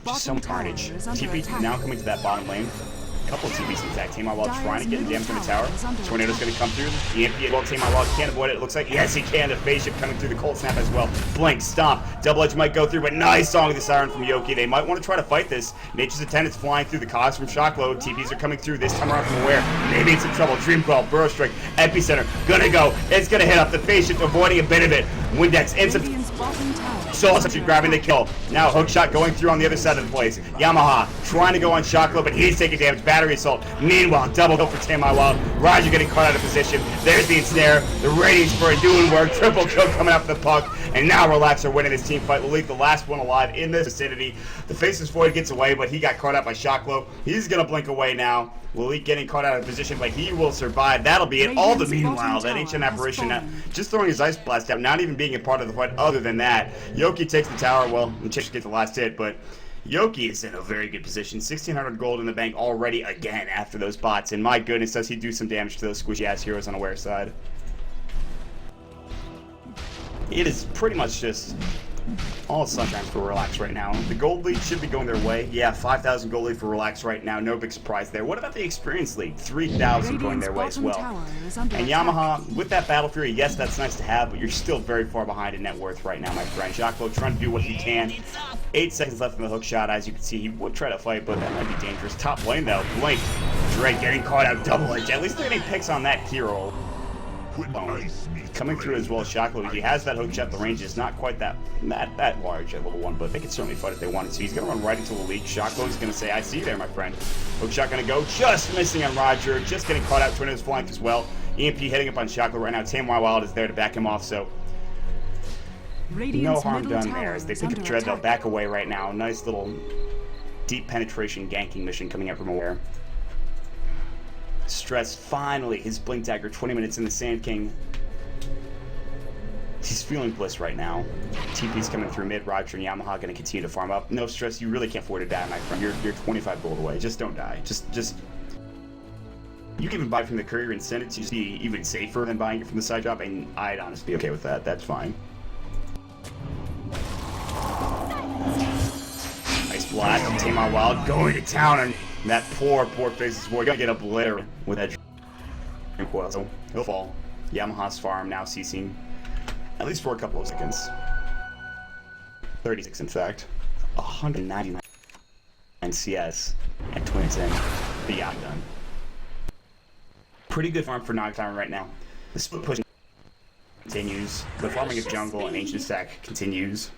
Just so much carnage. TP now coming to that bottom lane. A couple of TPs in fact. Tame My Wild trying to get damage from the tower. Tornado's going to come through. The EMP, well, Tame My Wild can't avoid it. It looks like, yes, he can. The phase shift coming through the cold snap as well. Blink, stomp. Double edge might go through, but nice Song of the Siren from Yoki. They might want to try to fight this. Nature's Attendants flying through the cogs from shock load. TPs are coming through this time around from where? Maybe in some trouble. Dream Quell, Burrow Strike, Epicenter. Gonna go. It's gonna hit up the phase shift, avoiding a bit of it. Windex in some. Soul Suction grabbing the kill. Now hook shot going through on the other side of the place. Yamaha trying to go on shock low, but he's taking damage. Battery assault. Meanwhile, double kill for Tame My Wild. Roger getting caught out of position. There's the ensnare. The Radiance Spur doing work. Triple kill coming up for the puck. And now Relax are winning this team fight. Will leave the last one alive in this vicinity. The Faceless Void gets away, but he got caught out by shock low. He's gonna blink away now. Lalik getting caught out of position, but he will survive. That'll be it. All the meanwhile, that ancient apparition just throwing his ice blast out, not even being a part of the fight other than that. Yoki takes the tower. Well, Chish gets the last hit, but Yoki is in a very good position. 1,600 gold in the bank already again after those bots, and my goodness, does he do some damage to those squishy ass heroes on Aware side. It is pretty much just all sunshine for Relax right now. The gold lead should be going their way. Yeah, 5,000 gold lead for Relax right now. No big surprise there. What about the experience lead? 3,000 going their way as well. And Yamaha, with that Battle Fury, yes, that's nice to have, but you're still very far behind in net worth right now, my friend. Jacquelo trying to do what he can. 8 seconds left in the hook shot. As you can see, he would try to fight, but that might be dangerous. Top lane, though. Blink. Dread getting caught out double edge. At least they're getting picks on that hero. Coming through as well as Jacquelo. He has that hook shot. The range is not quite that large at level 1, but they can certainly fight if they wanted to. He's going to run right into the leak. Jacquelo's going to say, I see you there, my friend. Hook shot going to go. Just missing on Roger. Just getting caught out. Tornado's flanked as well. EMP hitting up on Jacquelo right now. Tame My Wild is there to back him off, so no harm done there as they pick up Dread. They'll back away right now. Nice little deep penetration ganking mission coming out from Aware. Stress finally his Blink Dagger 20 minutes in the Sand King. He's feeling bliss right now. TP's coming through mid. Roger and Yamaha going to continue to farm up. No Stress, you really can't afford to die, my friend. You're 25 gold away. Just don't die. Just you can even buy from the courier and send it to be even safer than buying it from the side drop, and I'd honestly be okay with that. That's fine. Nice blast. Tame My Wild going to town, and that poor Faceless Void gonna get obliterated with that Dream Coil. So he'll fall. Yamaha's farm now ceasing, at least for a couple of seconds. 36 in fact. 199 CS at 2010. The yacht done. Pretty good farm for Nocturne right now. The split push continues. The farming of jungle and ancient stack continues.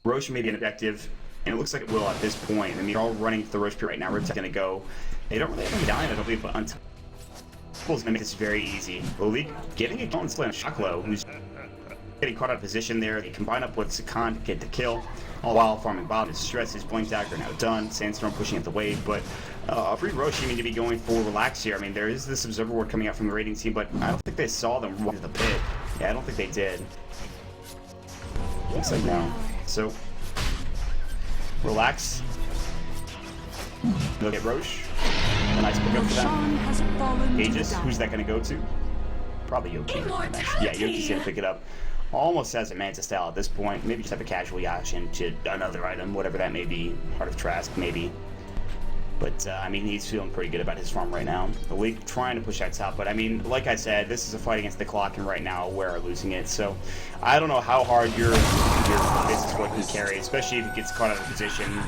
Roche may be ineffective, and it looks like it will at this point. I mean, they're all running the Roche Pit right now. We're going to go. They don't really have any dying, I don't believe, but Is gonna make this very easy. Malik getting a kill on Shaklo, who's getting caught out of position there. They combine up with Sakan to get the kill, all while farming bottom. His stress, his blink dagger now done. Sandstorm pushing at the wave, but free Roshi need to be going for Relax here. I mean, there is this observer ward coming out from the raiding team, but I don't think they saw them run to the pit. Yeah, I don't think they did. Looks like no. So Relax. Look at Roche. A nice pick up for them. Aegis, who's that going to go to? Probably Yoki. Yeah, Yoki's going to pick it up. Almost has a Manta style at this point. Maybe just have a casual Yash into another item, whatever that may be. Heart of Trask, maybe. But, I mean, he's feeling pretty good about his farm right now. The league trying to push that top, but, I mean, like I said, this is a fight against the clock, and right now we're losing it. So, I don't know how hard your business would can carry, especially if he gets caught out of position, you know,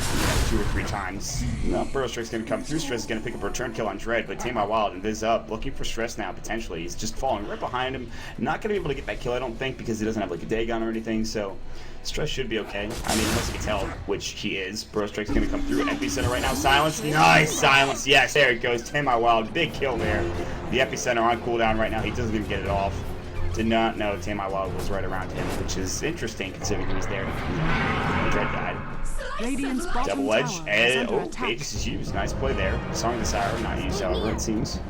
2 or 3 times. No, Burrow Strike's going to come through. Stress is going to pick up a return kill on Dread, but Tame My Wild and Viz up, looking for Stress now, potentially. He's just falling right behind him. Not going to be able to get that kill, I don't think, because he doesn't have, like, a Dagon or anything, so Stress should be okay. I mean, unless he gets help, which he is. Burrow Strike's going to come through. Epicenter right now. Silence. Nice silence. Yes, there it goes. Tame My Wild. Big kill there. The Epicenter on cooldown right now. He doesn't even get it off. Did not know Tame My Wild was right around him, which is interesting considering he was there. Dread died. Double edge. And, oh, Aegis is used. Nice play there. Song of the Siren. Not used, however, it seems.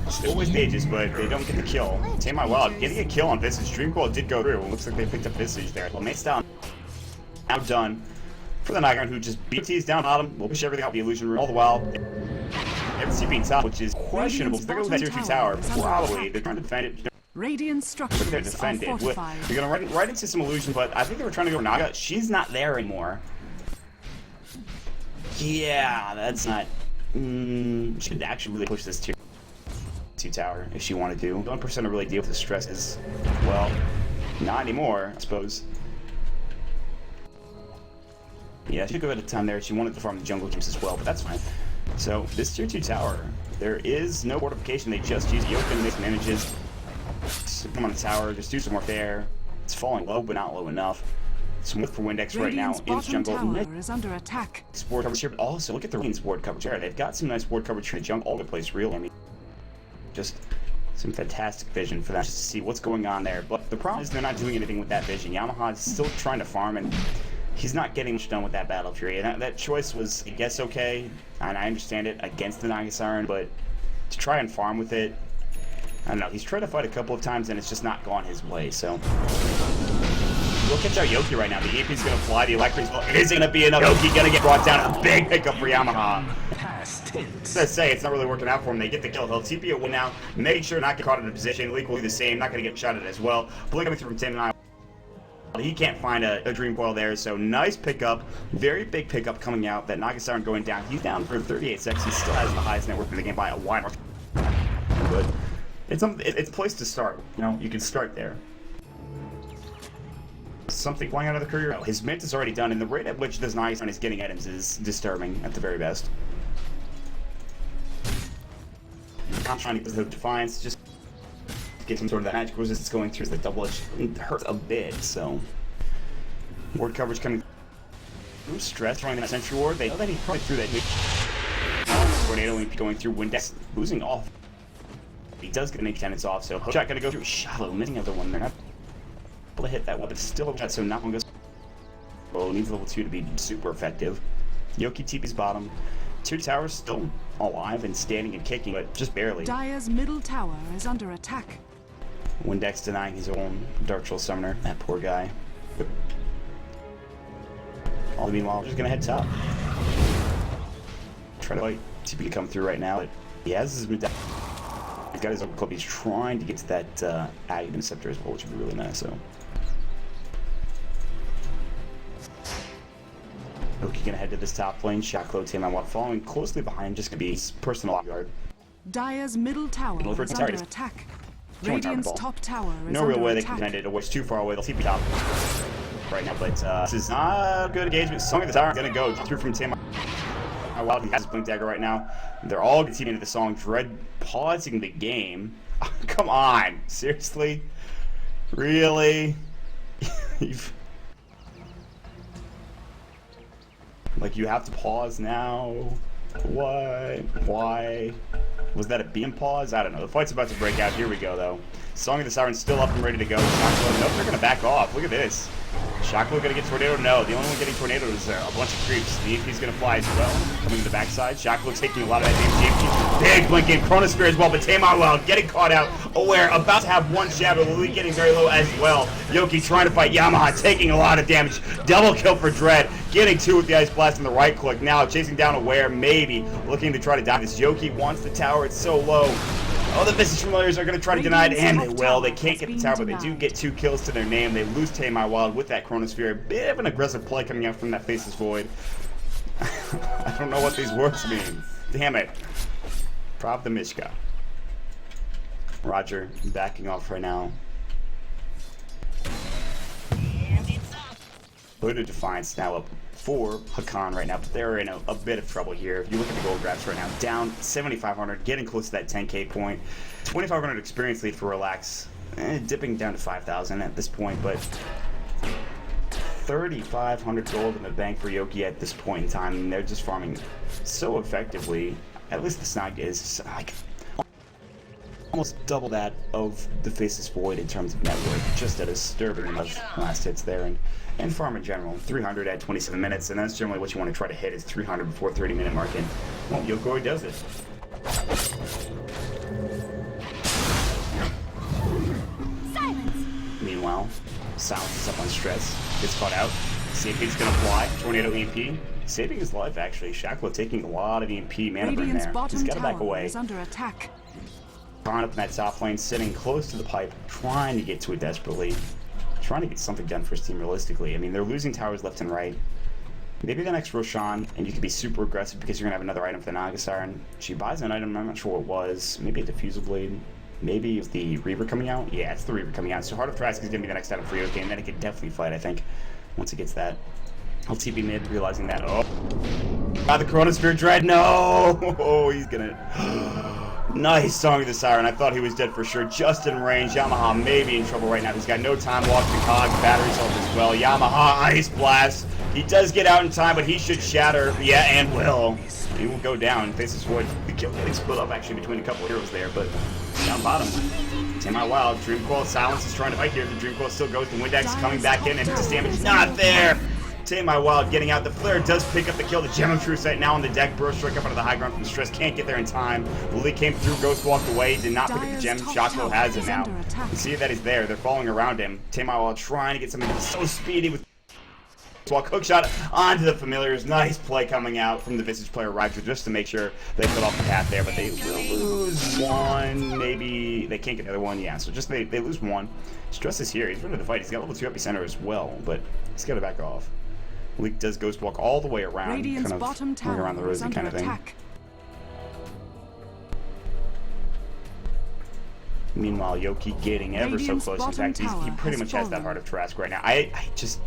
Still with Aegis, but they don't get the kill. Tame My Wild getting a kill on Visage. Dreamcoil did go through. Looks like they picked up Visage there. Lame's down. Now done. For the Nightguard, who just BTs down bottom. We'll push everything out the illusion room all the while. MCP top, which is questionable. They're going to that tier 2 tower. Probably. They're trying to defend it. Radiant structures they're defended. They're going to right into some illusion, but I think they were trying to go Naga. She's not there anymore. Yeah, that's not. Should actually really push this tier 2 tower if she wanted to. 1% to really deal with the stresses. Well, not anymore, I suppose. Yeah, she took a bit of time there. She wanted to farm the jungle games as well, but that's fine. So, this tier 2 tower, there is no fortification. They just use Yoke and make some images. Come on the tower, just do some work there. It's falling low, but not low enough. Some work for Windex right now in jungle. Tower is under attack. Board coverage here, but also look at the Radiant's board coverage there. They've got some nice board coverage for the jungle all over the place, really. I mean, just some fantastic vision for them just to see what's going on there. But the problem is they're not doing anything with that vision. Yamaha is still trying to farm, and he's not getting much done with that Battle Fury. And that choice was, I guess, okay, and I understand it, against the Naga Siren, but to try and farm with it, I don't know. He's tried to fight a couple of times, and it's just not gone his way, so we'll catch out Yoki right now. The AP's going to fly. The Electric isn't going to be enough. Yoki going to get brought down. A big pickup for Yamaha. Let's say it's not really working out for him. They get the kill. He'll TP it now. Make sure not get caught in a position. Leak will do the same. Not going to get shot at as well. Blink coming through from Tim and I. He can't find a Dream Coil there, so nice pickup. Very big pickup coming out. That Naga Siren going down. He's down for 38 seconds. He still has the highest net worth in the game by a wide margin. But it's a place to start. You know, you can start there. Something flying out of the courier. Oh, his mint is already done, and the rate at which this Naga Siren is getting items is disturbing at the very best. I'm trying to get the Defiance, just get some sort of that magic resistance going through the double edge. It hurts a bit, so. Ward coverage coming through. Stress throwing in that Sentry Ward. They know that he probably threw that tornado link going through Windex, losing off. He does get an tenants off, so Hookshot gonna go through. Shallow, missing the other one. They're not able to hit that one, but still a shot, so not one goes. Oh, needs level 2 to be super effective. Yoki TP's bottom. 2 towers still alive and standing and kicking, but just barely. Dire's middle tower is under attack. Windex denying his own Dark Troll Summoner. That poor guy. All the meanwhile, just gonna head top. Try to fight TP to come through right now, but he has his mid. He's got his own club. He's trying to get to that Aghanim Scepter as well, which would be really nice. So. Loki gonna head to this top lane. Shaklo, Tame My Wild following closely behind, just gonna be his personal guard. Dire's middle tower is under attack. Radiant's top tower is no under real way they attack. can defend it. It's too far away. They'll TP top right now, but this is not a good engagement. Song of the Tower gonna go through from Tame My Wild. He has his Blink Dagger right now. They're all getting into the song. Dread pausing the game. Come on, seriously, really? Like, you have to pause now? What? Why? Was that a beam pause? I don't know. The fight's about to break out. Here we go, though. Song of the Siren's still up and ready to go. Shocklo, nope, they're going to back off. Look at this. Shocklo going to get Tornado? No, the only one getting Tornado is a bunch of creeps. The EMP's going to fly as well. Coming to the backside. Shocklo taking a lot of that damage. Big blinking Chronosphere as well, but Tamar Wild getting caught out. Aware, about to have one shadow. Lily getting very low as well. Yoki trying to fight Yamaha, taking a lot of damage. Double kill for Dread. Getting 2 with the Ice Blast and the right click. Now chasing down Aware, maybe looking to try to die. This Yoki wants the tower. It's so low. Oh, the Visage Familiars are going to try to deny it, and they will. They can't get the tower, but they do get 2 kills to their name. They lose Tamar Wild with that Chronosphere. A bit of an aggressive play coming out from that Faceless Void. I don't know what these words mean. Damn it. Prop the Mishka. Roger backing off right now. Hood of Defiance now up for Hakan right now, but they're in a bit of trouble here. If you look at the gold grabs right now, down 7,500, getting close to that 10k point. 2,500 experience lead for Relax, dipping down to 5,000 at this point, but 3,500 gold in the bank for Yoki at this point in time, and they're just farming so effectively. At least the Snag is like almost double that of the Faceless Void in terms of network, just a disturbing enough last hits there. And farm in general, 300 at 27 minutes, and that's generally what you want to try to hit is 300 before 30-minute mark, and well, Yokoi does it. Silence. Meanwhile, Silence is up on stress, gets caught out, Sapien's gonna fly, Tornado EMP, saving his life actually. Shocklo taking a lot of EMP mana burn there. He's got to back away. Is under attack. Khan up in that top lane, sitting close to the pipe, trying to get to it desperately. Trying to get something done for his team realistically. I mean, they're losing towers left and right. Maybe the next Roshan, and you can be super aggressive because you're going to have another item for the Naga Siren. She buys an item, I'm not sure what it was. Maybe a Diffusal Blade. Maybe it's the Reaver coming out. Yeah, it's the Reaver coming out. So Heart of Trask is going to be the next item for Yoki, and then it can definitely fight, I think, once it gets that. I'll TP mid, realizing that. Oh, got the Chronosphere Dread. No! Oh, he's going to... Nice Song of the Siren. I thought he was dead for sure. Just in range. Yamaha may be in trouble right now. He's got no time lost to Cogs. Batteries up as well. Yamaha Ice Blast. He does get out in time, but he should shatter. Yeah, and will. He will go down. Faceless Void. The kill getting split up actually between a couple of heroes there, but down bottom. Tamar Wild. Dreamcoil. Silence is trying to fight here. The Dreamcoil still goes. The Windex coming back in, and his damage not there. Tamar Wild getting out. The Flare does pick up the kill. The Gem of True Sight now on the deck. Burst strike up onto the high ground from Stress. Can't get there in time. Lily came through. Ghost walked away. Did not pick up the Gem. Shocklo has it now. You see that he's there. They're following around him. Tamar Wild trying to get something that's so speedy with walk hook shot onto the Familiars. Nice play coming out from the Visage player Roger just to make sure they cut off the path there, but they will lose one. Maybe they can't get the other one. Yeah, so just they lose one. Stress is here. He's ready to fight. He's got level 2 epicenter as well, but he's got to back off. Leak does Ghost Walk all the way around, Radiant's kind of bottom going around the rosy kind of thing. attack. Meanwhile, Yoki getting ever so close. In fact, he pretty much has that Heart of Trask right now. I just...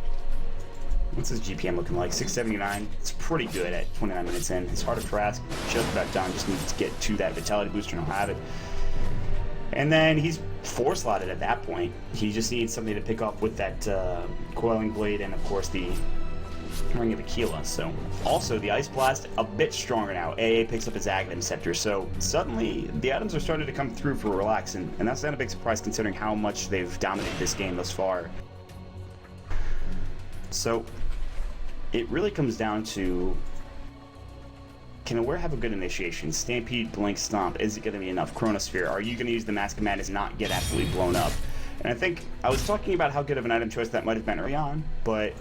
What's his GPM looking like? 679. It's pretty good at 29 minutes in. His Heart of Trask just about done. Just needs to get to that Vitality booster and he'll have it. And then he's 4-slotted at that point. He just needs something to pick up with that Coiling Blade and, of course, the Ring of Aquila. So, also, the Ice Blast, a bit stronger now. AA picks up his Aghanim Scepter. So, suddenly, the items are starting to come through for Relax, and that's not a big surprise considering how much they've dominated this game thus far. So, it really comes down to, can Aware have a good initiation? Stampede, Blink, Stomp, is it going to be enough? Chronosphere, are you going to use the Mask of Madness, not get absolutely blown up? And I think, I was talking about how good of an item choice that might have been early on, but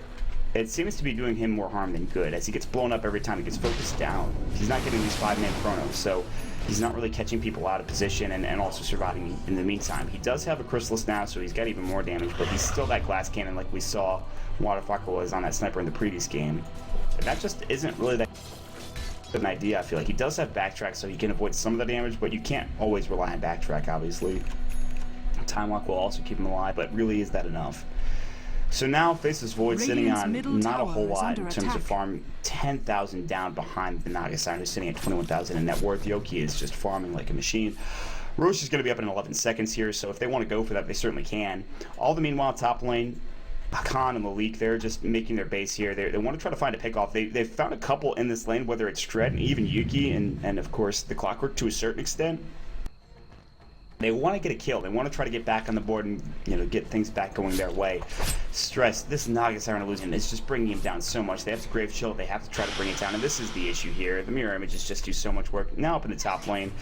it seems to be doing him more harm than good. As he gets blown up every time he gets focused down, he's not getting these 5-man chronos, so he's not really catching people out of position and also surviving in the meantime. He does have a Chrysalis now, so he's got even more damage, but he's still that glass cannon like we saw Waterfucker was on that sniper in the previous game. And that just isn't really that good an idea, I feel like. He does have backtrack, so he can avoid some of the damage, but you can't always rely on backtrack, obviously. Time Lock will also keep him alive, but really is that enough? So now Faceless Void sitting on not a whole lot in terms of farm. 10,000 down behind the Naga Siren, who's sitting at 21,000 in net worth. Yoki is just farming like a machine. Roche is going to be up in 11 seconds here, so if they want to go for that, they certainly can. All the meanwhile, top lane, Hakan and Malik, they're just making their base here. They want to try to find a pickoff. They've found a couple in this lane, whether it's Shred and even Yuki and of course the Clockwork to a certain extent. They want to get a kill. They want to try to get back on the board and, you know, get things back going their way. Stress, this Naga Siren illusion is just bringing him down so much. They have to Grave Shield. They have to try to bring it down, and this is the issue here. The mirror images just do so much work. Now up in the top lane,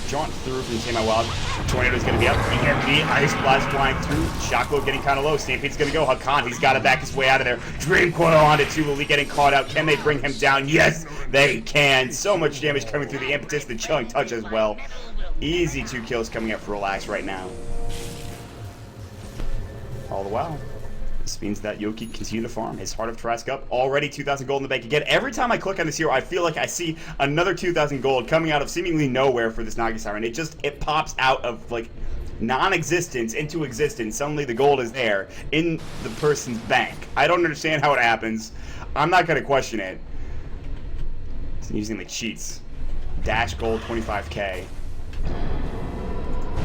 jaunt through from Tame My Wild. Tornado's going to be up. EMP, Ice Blast flying through. Shockwave getting kind of low. Stampede's going to go. Hakan, he's got to back his way out of there. Dream Coil onto Lily getting caught out. Can they bring him down? Yes, they can. So much damage coming through the impetus, the chilling touch as well. Easy 2 kills coming up for Relax right now. All the while, this means that Yoki continue to farm. His Heart of Trask up, already 2,000 gold in the bank. Again, every time I click on this hero, I feel like I see another 2,000 gold coming out of seemingly nowhere for this Naga Siren. It pops out of, like, non-existence into existence. Suddenly the gold is there in the person's bank. I don't understand how it happens. I'm not going to question it. It's using the cheats. Dash gold, 25k.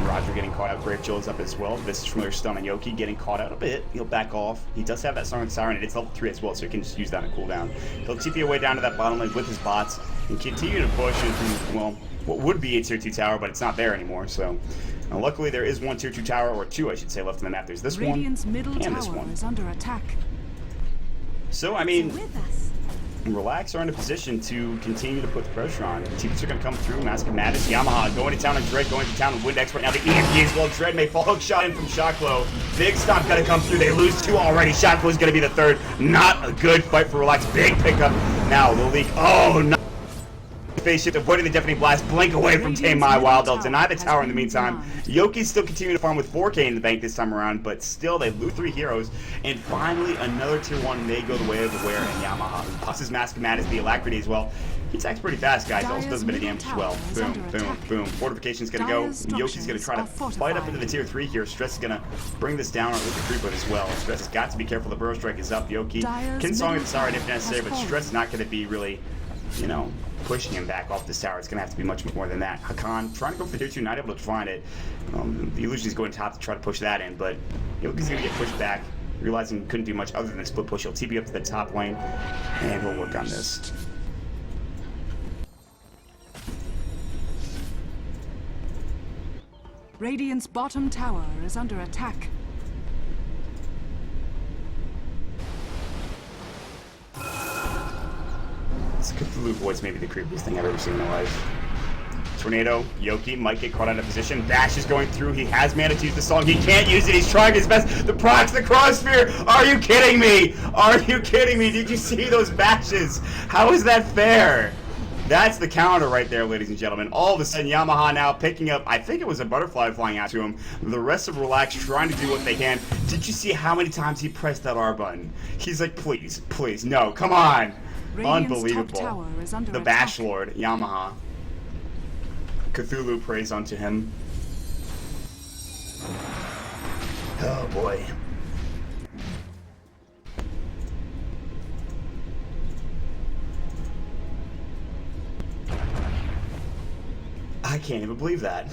Roger getting caught out. Grave Chill is up as well. This is familiar stun on Yoki getting caught out a bit. He'll back off. He does have that Song of Siren, and it's level 3 as well, so he can just use that on cooldown. He'll TP away down to that bottom lane with his bots and continue to push into, well, what would be a tier 2 tower, but it's not there anymore. So luckily there is one tier 2 tower, or 2 I should say, left on the map. There's this Radiant's one middle and tower this one. is under attack. So I mean, With us. Relax are in a position to continue to put the pressure on. The teams are going to come through. Mask of Madness, Yamaha going to town on Dread, going to town on Wind Expert. Now the EMP as well. Dread may fall. Hook shot in from Shocklow. Big Stomp got to come through. They lose 2 already. Shocklow is going to be the 3rd. Not a good fight for Relax. Big pickup. Now the leak. Oh, no. Face shift, avoiding the deafening blast, blink away from Tame My Wild. They'll deny the tower in the meantime. Yoki's still continuing to farm with 4k in the bank this time around, but still they lose 3 heroes. And finally, another tier 1 may go the way of the Wear and Yamaha. He pops his Mask of Madness, the Alacrity as well. He attacks pretty fast, guys. Also does a bit of damage as well. Boom, boom, boom. Fortification's gonna go. Yoki's gonna try to fight up into the tier 3 here. Stress is gonna bring this down with the creep as well. Stress has got to be careful. The Burrow Strike is up. Yoki can Song of the Siren if necessary, but Stress is not gonna be really, you know, pushing him back off this tower. It's going to have to be much more than that. Hakan trying to go for tier 2, not able to find it. The Illusion's going top to try to push that in, but Yoki's going to get pushed back, realizing he couldn't do much other than a split push. He'll TP up to the top lane, and we'll work on this. Radiant's bottom tower is under attack. This Cthulhu Void's maybe the creepiest thing I've ever seen in my life. Tornado, Yoki might get caught out of position. Bash is going through. He has mana to use the song. He can't use it. He's trying his best. The procs, the crossfire. Are you kidding me? Are you kidding me? Did you see those bashes? How is that fair? That's the counter right there, ladies and gentlemen. All of a sudden, Yamaha now picking up, I think it was a butterfly flying out to him. The rest of Relax trying to do what they can. Did you see how many times he pressed that R button? He's like, please, please, no, come on. Unbelievable. The Bash Lord, Yamaha. Cthulhu prays unto him. Oh boy. I can't even believe that.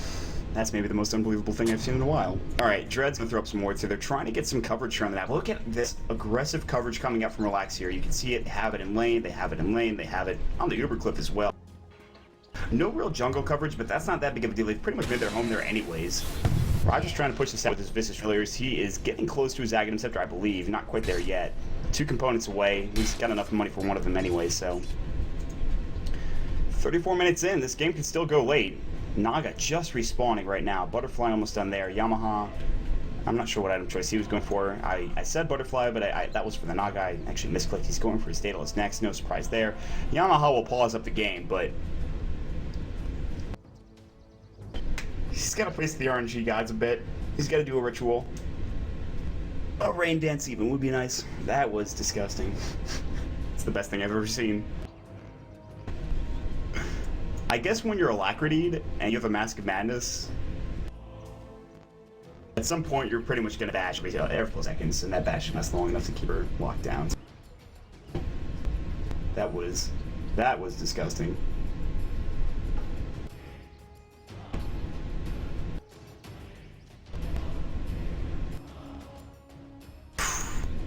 That's maybe the most unbelievable thing I've seen in a while. Alright, Dread's gonna throw up some wards here. They're trying to get some coverage on the map. Look at this aggressive coverage coming out from Relax here. You can see it, they have it in lane, they have it in lane, they have it on the Uber Cliff as well. No real jungle coverage, but that's not that big of a deal. They've pretty much made their home there anyways. Roger's trying to push this out with his Visage Failures. He is getting close to his Aghanim Scepter, I believe. Not quite there yet. 2 components away. He's got enough money for one of them anyway, so. 34 minutes in, this game can still go late. Naga just respawning right now. Butterfly almost done there. Yamaha, I'm not sure what item choice he was going for. I said Butterfly, but that was for the Naga. I actually misclicked. He's going for his Daedalus next. No surprise there. Yamaha will pause up the game, but he's got to place the RNG gods a bit. He's got to do a ritual. A rain dance even would be nice. That was disgusting. It's the best thing I've ever seen. I guess when you're Alacrity and you have a Mask of Madness, at some point you're pretty much going to bash every couple seconds, and that bash lasts long enough to keep her locked down. That was disgusting.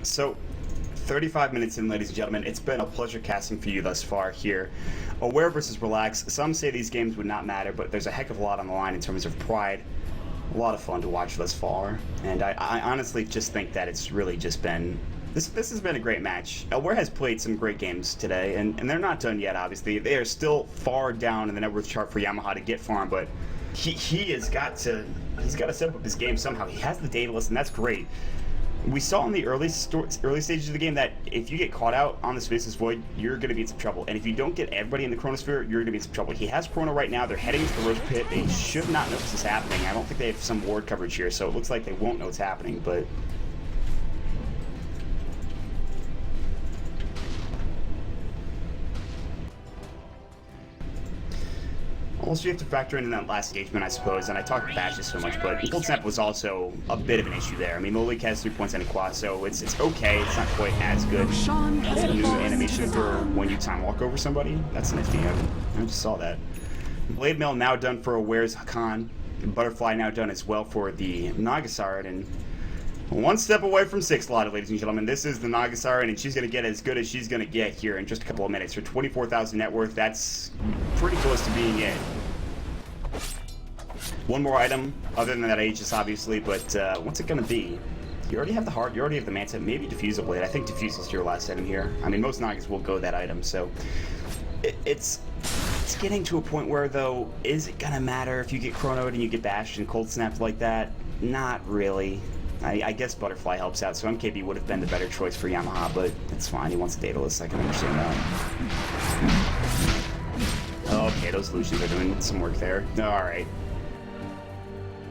So, 35 minutes in, ladies and gentlemen. It's been a pleasure casting for you thus far here. Aware versus Relax. Some say these games would not matter, but there's a heck of a lot on the line in terms of pride. A lot of fun to watch thus far, and I honestly just think that it's really just been... This has been a great match. Aware has played some great games today, and they're not done yet, obviously. They are still far down in the net worth chart for Yamaha to get farm, but he has got to... He's got to step up his game somehow. He has the data list, and that's great. We saw in the early stages of the game that if you get caught out on the Spaceless Void, you're going to be in some trouble. And if you don't get everybody in the Chronosphere, you're going to be in some trouble. He has Chrono right now. They're heading to the Roach Pit. They should not know this is happening. I don't think they have some ward coverage here, so it looks like they won't know what's happening, but... Also, you have to factor in that last engagement, I suppose, and I talked bashes so much, but Cold Snap was also a bit of an issue there. I mean, Lolik has 3 points and a quad, so it's okay. It's not quite as good. They have a new animation for when you time walk over somebody. That's nifty. I just saw that. Blade Mail now done for Aware's Hakan. Butterfly now done as well for the Nagasard, and one step away from 6-slotted, ladies and gentlemen. This is the Nagasard, and she's going to get as good as she's going to get here in just a couple of minutes. For 24,000 net worth, that's pretty close to being it. One more item, other than that Aegis, obviously, but what's it going to be? You already have the heart, you already have the Manta, maybe Diffusal Blade. I think Diffusal is your last item here. I mean, most Nagas will go that item, so it's getting to a point where, though, is it going to matter if you get Chronoed and you get bashed and Cold Snapped like that? Not really. I guess Butterfly helps out, so MKB would have been the better choice for Yamaha, but it's fine. He wants a Daedalus. I can understand that. Okay, those Lucians are doing some work there. Alright.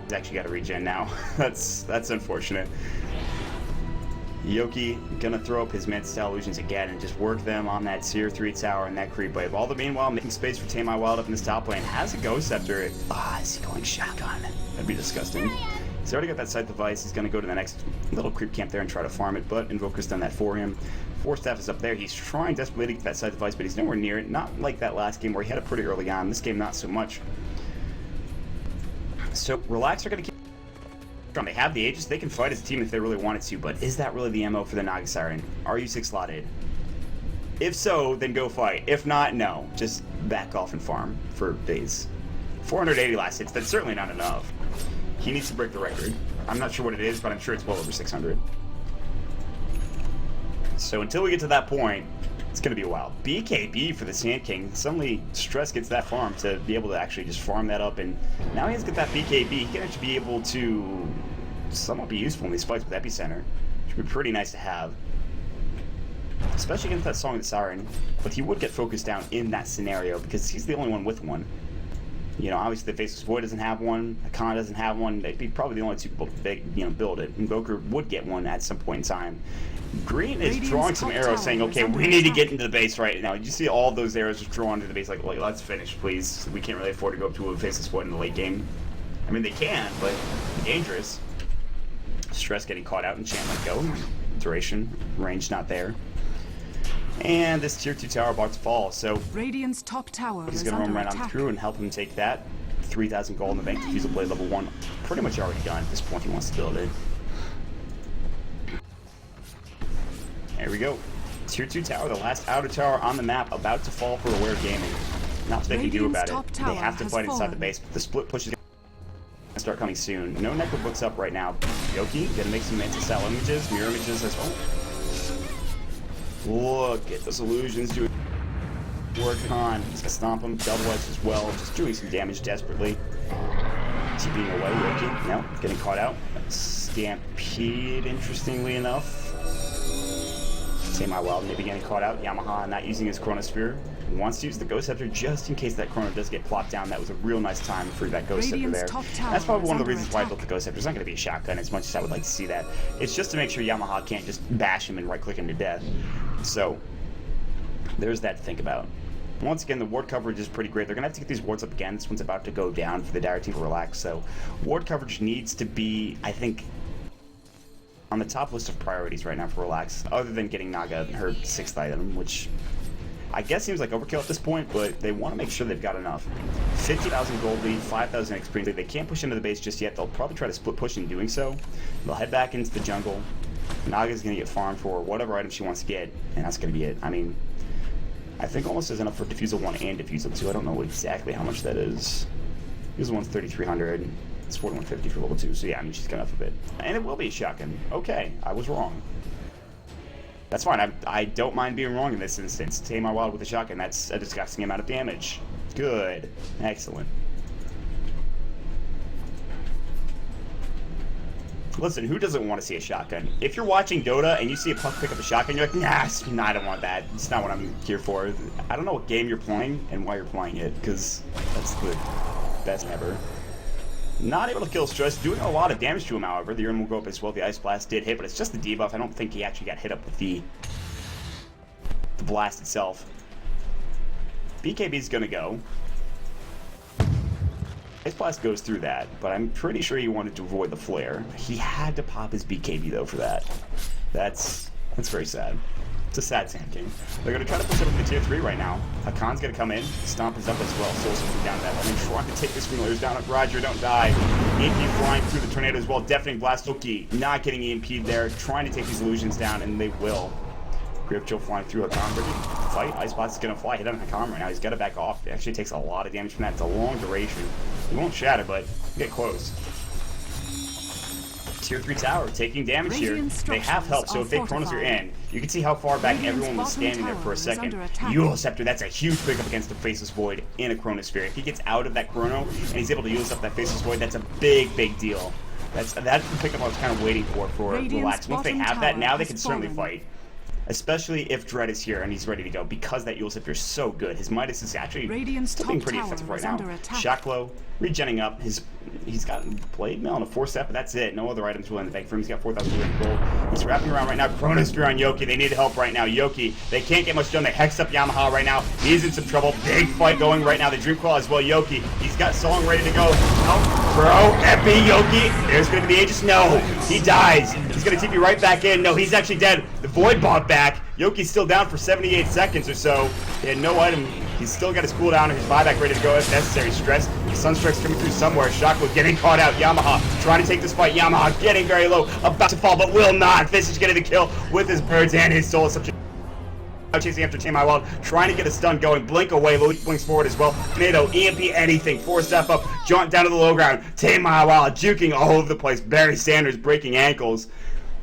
He's actually got a regen now. That's unfortunate. Yoki gonna throw up his Manta Illusions again and just work them on that Tier 3 tower and that creep wave. All the meanwhile making space for Tame My Wild up in this top lane. Has a Ghost Scepter. Is he going shotgun? That'd be disgusting. He's already got that side device. He's going to go to the next little creep camp there and try to farm it, but Invoker's done that for him. Force Staff is up there. He's trying desperately to get that side device, but he's nowhere near it. Not like that last game where he had it pretty early on. This game, not so much. So, Relax are going to keep... They have the Aegis. They can fight as a team if they really wanted to, but is that really the MO for the Naga Siren? Are you 6-slotted? If so, then go fight. If not, no. Just back off and farm for days. 480 last hits. That's certainly not enough. He needs to break the record. I'm not sure what it is, but I'm sure it's well over 600. So until we get to that point, it's going to be a while. BKB for the Sand King. Suddenly, Stress gets that farm to be able to actually just farm that up, and now he has to get that BKB. He can actually be able to somewhat be useful in these fights with Epicenter, which would be pretty nice to have. Especially against that Song of the Siren. But he would get focused down in that scenario because he's the only one with one. You know, obviously the Faceless Void doesn't have one, Hakan doesn't have one. They'd be probably the only two people to build it. Invoker would get one at some point in time. Green is drawing some arrows saying, okay, we need to get into the base right now. You see all those arrows just drawn into the base like, let's finish, please. We can't really afford to go up to a Faceless Void in the late game. I mean, they can, but dangerous. Stress getting caught out and Chant let go. Duration, range not there. And this Tier 2 tower about to fall, so Radiant's top tower he's going to run right on through and help him take that. 3,000 gold in the bank. Diffusal Blade level 1. Pretty much already done at this point. He wants to build it. There we go. Tier 2 tower, the last outer tower on the map, about to fall for Aware Gaming. Not much they can do about it. They have to fight inside the base, but the split push is going to start coming soon. No Necro books up right now. Yoki going to make some Manta style images, mirror images as well. Look at those illusions doing work on. He's gonna stomp him, double edge as well, just doing some damage desperately. TPing away, Yoki. No, getting caught out. Stampede, interestingly enough. Tame My Wild maybe getting caught out. Yamaha not using his Chronosphere. Wants to use the Ghost Scepter just in case that Chrono does get plopped down. That was a real nice time for that Ghost Scepter there. That's probably one of the reasons why I built the Ghost Scepter. It's not going to be a shotgun as much as I would like to see that. It's just to make sure Yamaha can't just bash him and right-click him to death. So, there's that to think about. Once again, the ward coverage is pretty great. They're going to have to get these wards up again. This one's about to go down for the dire team to Relax. So, ward coverage needs to be, I think, on the top list of priorities right now for Relax, other than getting Naga her 6th item, which I guess seems like overkill at this point, but they want to make sure they've got enough. 50,000 gold lead, 5,000 experience lead. They can't push into the base just yet. They'll probably try to split push in doing so. They'll head back into the jungle. Naga's gonna get farmed for whatever item she wants to get, and that's gonna be it. I mean, I think almost is enough for Diffusal 1 and Diffusal 2. I don't know exactly how much that is. Diffusal 1's 3,300. It's 4,150 for level 2, so yeah, I mean, she's got enough of it. And it will be a shotgun. Okay, I was wrong. That's fine. I don't mind being wrong in this instance. Tamar Wild with a shotgun, that's a disgusting amount of damage. Good. Excellent. Listen, who doesn't want to see a shotgun? If you're watching Dota and you see a puck pick up a shotgun, you're like, nah, I don't want that. It's not what I'm here for. I don't know what game you're playing and why you're playing it, because that's the best ever. Not able to kill Stress, doing a lot of damage to him, however. The urn will go up as well. The Ice Blast did hit, but it's just the debuff. I don't think he actually got hit up with the blast itself. BKB's gonna go. Ice Blast goes through that, but I'm pretty sure he wanted to avoid the flare. He had to pop his BKB though for that. That's very sad. It's a sad Sand King. They're gonna try to push up into tier 3 right now. Hakan's gonna come in, stomp is up as well. Soul's coming down that lane, trying to take the Screamers down. Roger, don't die. EMP flying through the tornado as well, deafening blast. Loki not getting EMP'd there, trying to take these illusions down, and they will. Gripchill flying through Hakan, ready to fight. Ice Blast is gonna fly, hit on Hakan right now. He's gotta back off. It actually takes a lot of damage from that. It's a long duration. He won't shatter, but get close. Tier 3 tower taking damage here. They have help, so if they Chronos are in, you can see how far back everyone was standing there for a second. Eul Scepter, that's a huge pickup against the Faceless Void in a Chronosphere. If he gets out of that Chrono and he's able to use up that Faceless Void, that's a big deal. That's the pickup I was kind of waiting for Relax. Once they have that, now they can certainly fight. Especially if Dread is here and he's ready to go, because that Eul Scepter is so good. His Midas is actually still being pretty effective right now. Shocklow, regenning up. He's got Blade Mail and a 4-step, but that's it. No other items will in the bank for him. He's got 4,000 gold. He's wrapping around right now. Chronosphere on Yoki. They need help right now. Yoki, they can't get much done. They hexed up Yamaha right now. He's in some trouble. Big fight going right now. The Dream Claw as well. Yoki, he's got Song ready to go. Oh, bro, Epi, Yoki. There's going to be the Aegis. No, he dies. He's going to TP right back in. No, he's actually dead. The Void Bomb back. Yoki's still down for 78 seconds or so. He had no item. He's still got his cooldown and his buyback ready to go if necessary. Stress. Sunstrike's coming through somewhere. Shockwood getting caught out. Yamaha trying to take this fight. Yamaha getting very low. About to fall, but will not. Visage getting the kill with his birds and his soul. Chasing after Tamar Wild, trying to get a stun going. Blink away. Low blinks forward as well. Tornado, EMP, anything. 4-step up. Jaunt down to the low ground. Tamar Wild juking all over the place. Barry Sanders breaking ankles.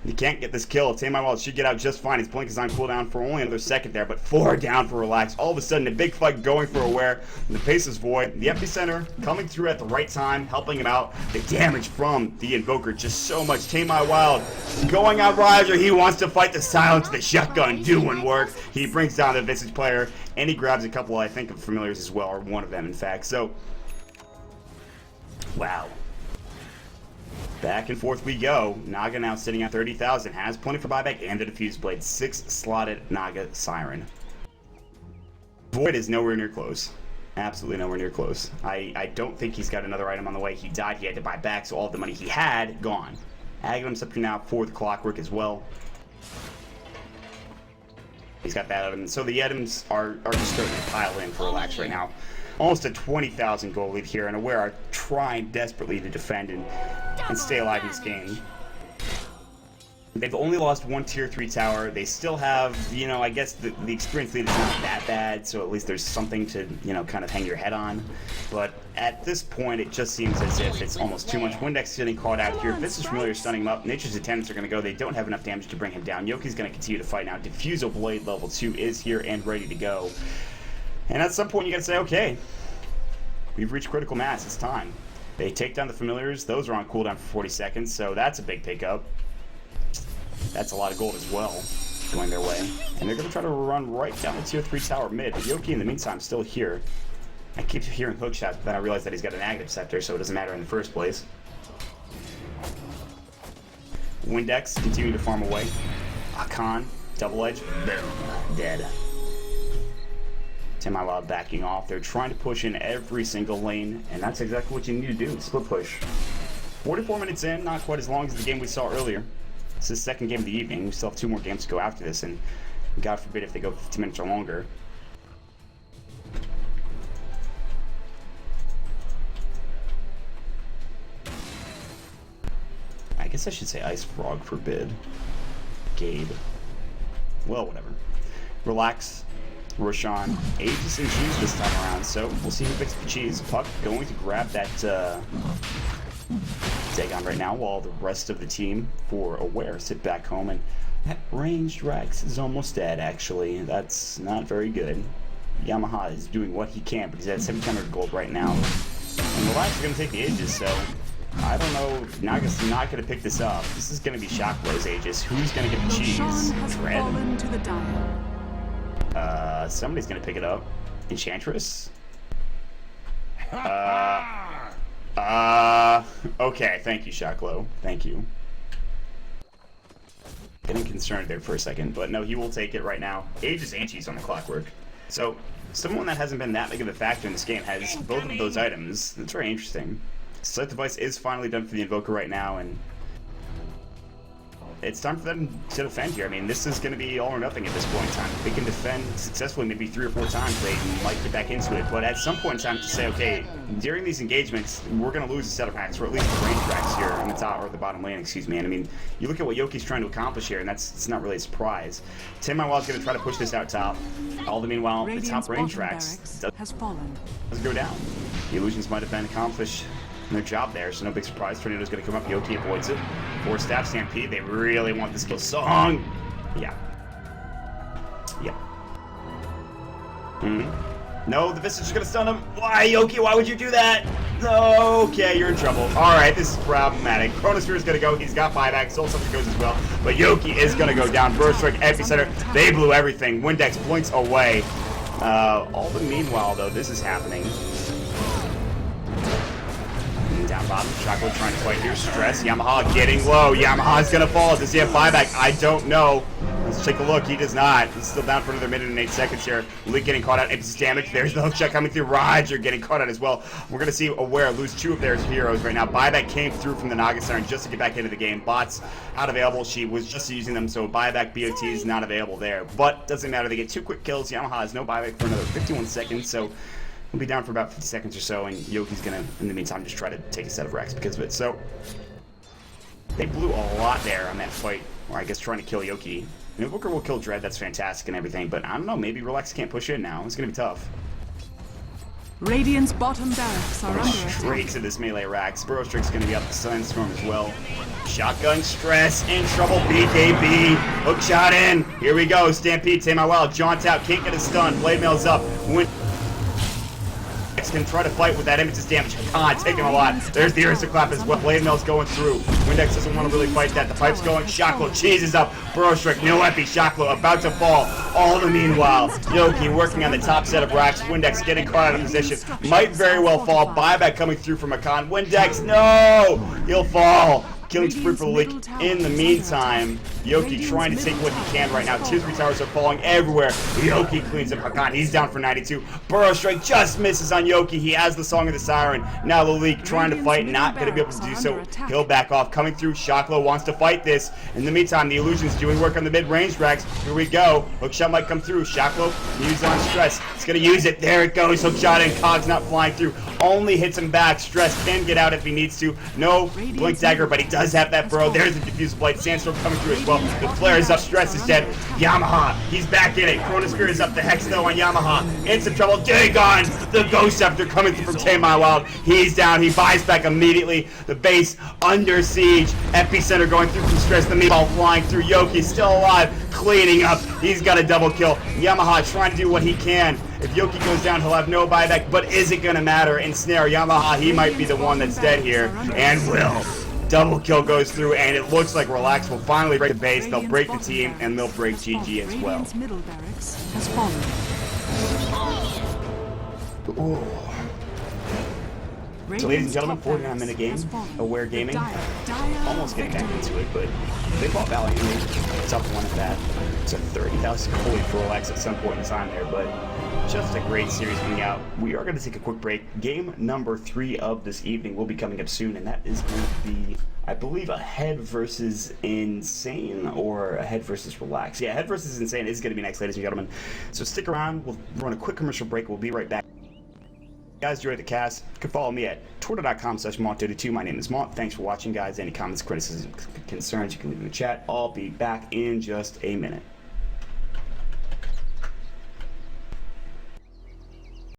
He can't get this kill. Tamar Wild should get out just fine. His blink is on cooldown for only another second there, but 4 down for Relax. All of a sudden, a big fight going for Aware. The pace is void. The epicenter coming through at the right time, helping him out. The damage from the Invoker, just so much. Tamar Wild going on Roger. He wants to fight the silence. The shotgun doing work. He brings down the Visage player, and he grabs a couple, I think, of familiars as well, or one of them, in fact. So, wow. Back and forth we go. Naga now sitting at 30,000. Has plenty for buyback and the Diffuse Blade. 6 slotted Naga Siren. Void is nowhere near close. Absolutely nowhere near close. I don't think he's got another item on the way. He died. He had to buy back, so all of the money he had, gone. Aghanim's up to now for the Clockwork as well. He's got that item. So the items are just starting to pile in for Relax right now. Almost a 20,000 gold lead here, and Aware are trying desperately to defend and stay alive in this game. They've only lost 1 tier 3 tower. They still have, you know, I guess the experience lead is not that bad, so at least there's something to, you know, kind of hang your head on. But at this point, it just seems as if it's almost too much. Windex getting caught out here. Visage Familiar stunning him up. Nature's Attendants are going to go. They don't have enough damage to bring him down. Yoki's going to continue to fight now. Diffusal Blade level 2 is here and ready to go. And at some point, you got to say, okay, we've reached critical mass. It's time. They take down the Familiars. Those are on cooldown for 40 seconds, so that's a big pickup. That's a lot of gold as well going their way. And they're going to try to run right down the tier 3 tower mid. But Yoki, in the meantime, still here. I keep hearing hook shots, but then I realize that he's got an active scepter, so it doesn't matter in the first place. Windex continuing to farm away. Hakan, double edge, boom, dead. Tamar Wild backing off. They're trying to push in every single lane, and that's exactly what you need to do, split push. 44 minutes in, not quite as long as the game we saw earlier. This is the second game of the evening. We still have 2 more games to go after this, and God forbid if they go 15 minutes or longer. I guess I should say Ice Frog forbid. Gabe. Well, whatever. Relax, Roshan, Aegis and Cheese this time around, so we'll see who picks the cheese. Puck going to grab that Dagon right now, while the rest of the team for Aware sit back home, and that ranged Rex is almost dead, actually. That's not very good. Yamaha is doing what he can, but he's at 700 gold right now. And Relax is going to take the Aegis, so I don't know. Naga's not going to pick this up. This is going to be Shockway's Aegis. Who's going to get the cheese? Fallen to the dire. Somebody's going to pick it up. Enchantress? Okay, thank you, Shocklow. Thank you. Getting concerned there for a second, but no, he will take it right now. Aegis and cheese on the clockwork. So, someone that hasn't been that big of a factor in this game has both of those items. That's very interesting. Select device is finally done for the Invoker right now, and it's time for them to defend here. I mean, this is going to be all or nothing at this point in time. If they can defend successfully maybe 3 or 4 times, they might get back into it. But at some point in time to say, okay, during these engagements, we're going to lose a set of hacks, or at least the range tracks here on the top, or the bottom lane, excuse me. And I mean, you look at what Yoki's trying to accomplish here, and it's not really a surprise. Tim Wild's going to try to push this out top. All the meanwhile, the top range tracks has fallen. does go down. The illusions might have been accomplished in their job there, so no big surprise. Tornado's going to come up. Yoki avoids it. 4-staff Stampede. They really want this kill song. Yeah. No, the Vista's going to stun him. Why, Yoki? Why would you do that? No. Okay, you're in trouble. All right, this is problematic. Chronosphere is going to go. He's got buyback. Soul Sucker goes as well. But Yoki is going to go down. Burst Strike, Epicenter. They blew everything. Windex points away. All the meanwhile, though, this is happening. Down bottom, Chocolate trying to fight here. Stress, Yamaha getting low. Yamaha's gonna fall. Does he have buyback? I don't know. Let's take a look. He does not. He's still down for another minute and 8 seconds here. Leak getting caught out. It's damage. There's the hook shot coming through. Roger getting caught out as well. We're gonna see Aware lose 2 of their heroes right now. Buyback came through from the Naga Siren just to get back into the game. Bots not available. She was just using them, so buyback BOT is not available there. But doesn't matter. They get 2 quick kills. Yamaha has no buyback for another 51 seconds, so we'll be down for about 50 seconds or so, and Yoki's gonna, in the meantime, just try to take a set of racks because of it. So, they blew a lot there on that fight, or I guess trying to kill Yoki. And Invoker will kill Dread, that's fantastic and everything, but I don't know, maybe Relax can't push in now. It's gonna be tough. Radiant's bottom barracks are under attack. Straight to this melee rack. Burrowstrike's gonna be up the Sunstorm as well. Shotgun Stress, in trouble, BKB. Hook shot in. Here we go, Stampede, Tame My Wild, jaunt out, can't get a stun. Blade Mail's up. Can try to fight with that image's damage. Khan taking a lot. There's the Aristoclap as well. Blade Mail's going through. Windex doesn't want to really fight that. The pipe's going. Shocklow cheeses up. Burrow Strike, no epi. Shocklow about to fall. All the meanwhile, Yoki working on the top set of racks. Windex getting caught out of position. Might very well fall. Buyback coming through from a Khan. Windex, no! He'll fall. Killing spree for the leak. In the meantime, Yoki trying to take what he can right now. 2-3 towers are falling everywhere. Yoki cleans up Hakan. He's down for 92. Burrow Strike just misses on Yoki. He has the Song of the Siren. Now the leak trying to fight. Not going to be able to do so. He'll back off. Coming through. Shocklow wants to fight this. In the meantime, the Illusion's doing work on the mid-range racks. Here we go. Hookshot might come through. Shocklow use on Stress. He's going to use it. There it goes. Hookshot in. Cog's not flying through. Only hits him back. Stress can get out if he needs to. No Blink Dagger, but he does have that Burrow. There's the Diffuse Blight. Sandstorm coming through as well. The flare is up. Stress is dead. Yamaha, he's back in it. Chronosphere is up. The Hex though on Yamaha. In some trouble. Dagon, the Ghost Scepter coming through from Tame My Wild. He's down. He buys back immediately. The base under siege. Epicenter going through from Stress. The meatball flying through. Yoki still alive. Cleaning up. He's got a double kill. Yamaha trying to do what he can. If Yoki goes down, he'll have no buyback, but is it going to matter? Ensnare Yamaha, he might be the one that's dead here, and will. Double kill goes through, and it looks like Relax will finally break the base. They'll break the team, and they'll break GG as well. Radiant's middle barracks has fallen. Ooh. So ladies and gentlemen, 49-minute game, Aware Gaming, almost getting back into it, but they fought valiantly. Tough one at that. It's a 30,000 goalie for Relax at some point in time there, but just a great series coming out. We are going to take a quick break. Game number 3 of this evening will be coming up soon, and that is going to be, I believe, a Head versus Insane or a Head versus Relax. Yeah, Head versus Insane is going to be next, ladies and gentlemen. So stick around. We'll run a quick commercial break. We'll be right back. guys enjoyed the cast, you can follow me at twitter.com/Mont32. My name is Mont. Thanks for watching, guys. Any comments, criticisms, concerns, you can leave in the chat. I'll be back in just a minute.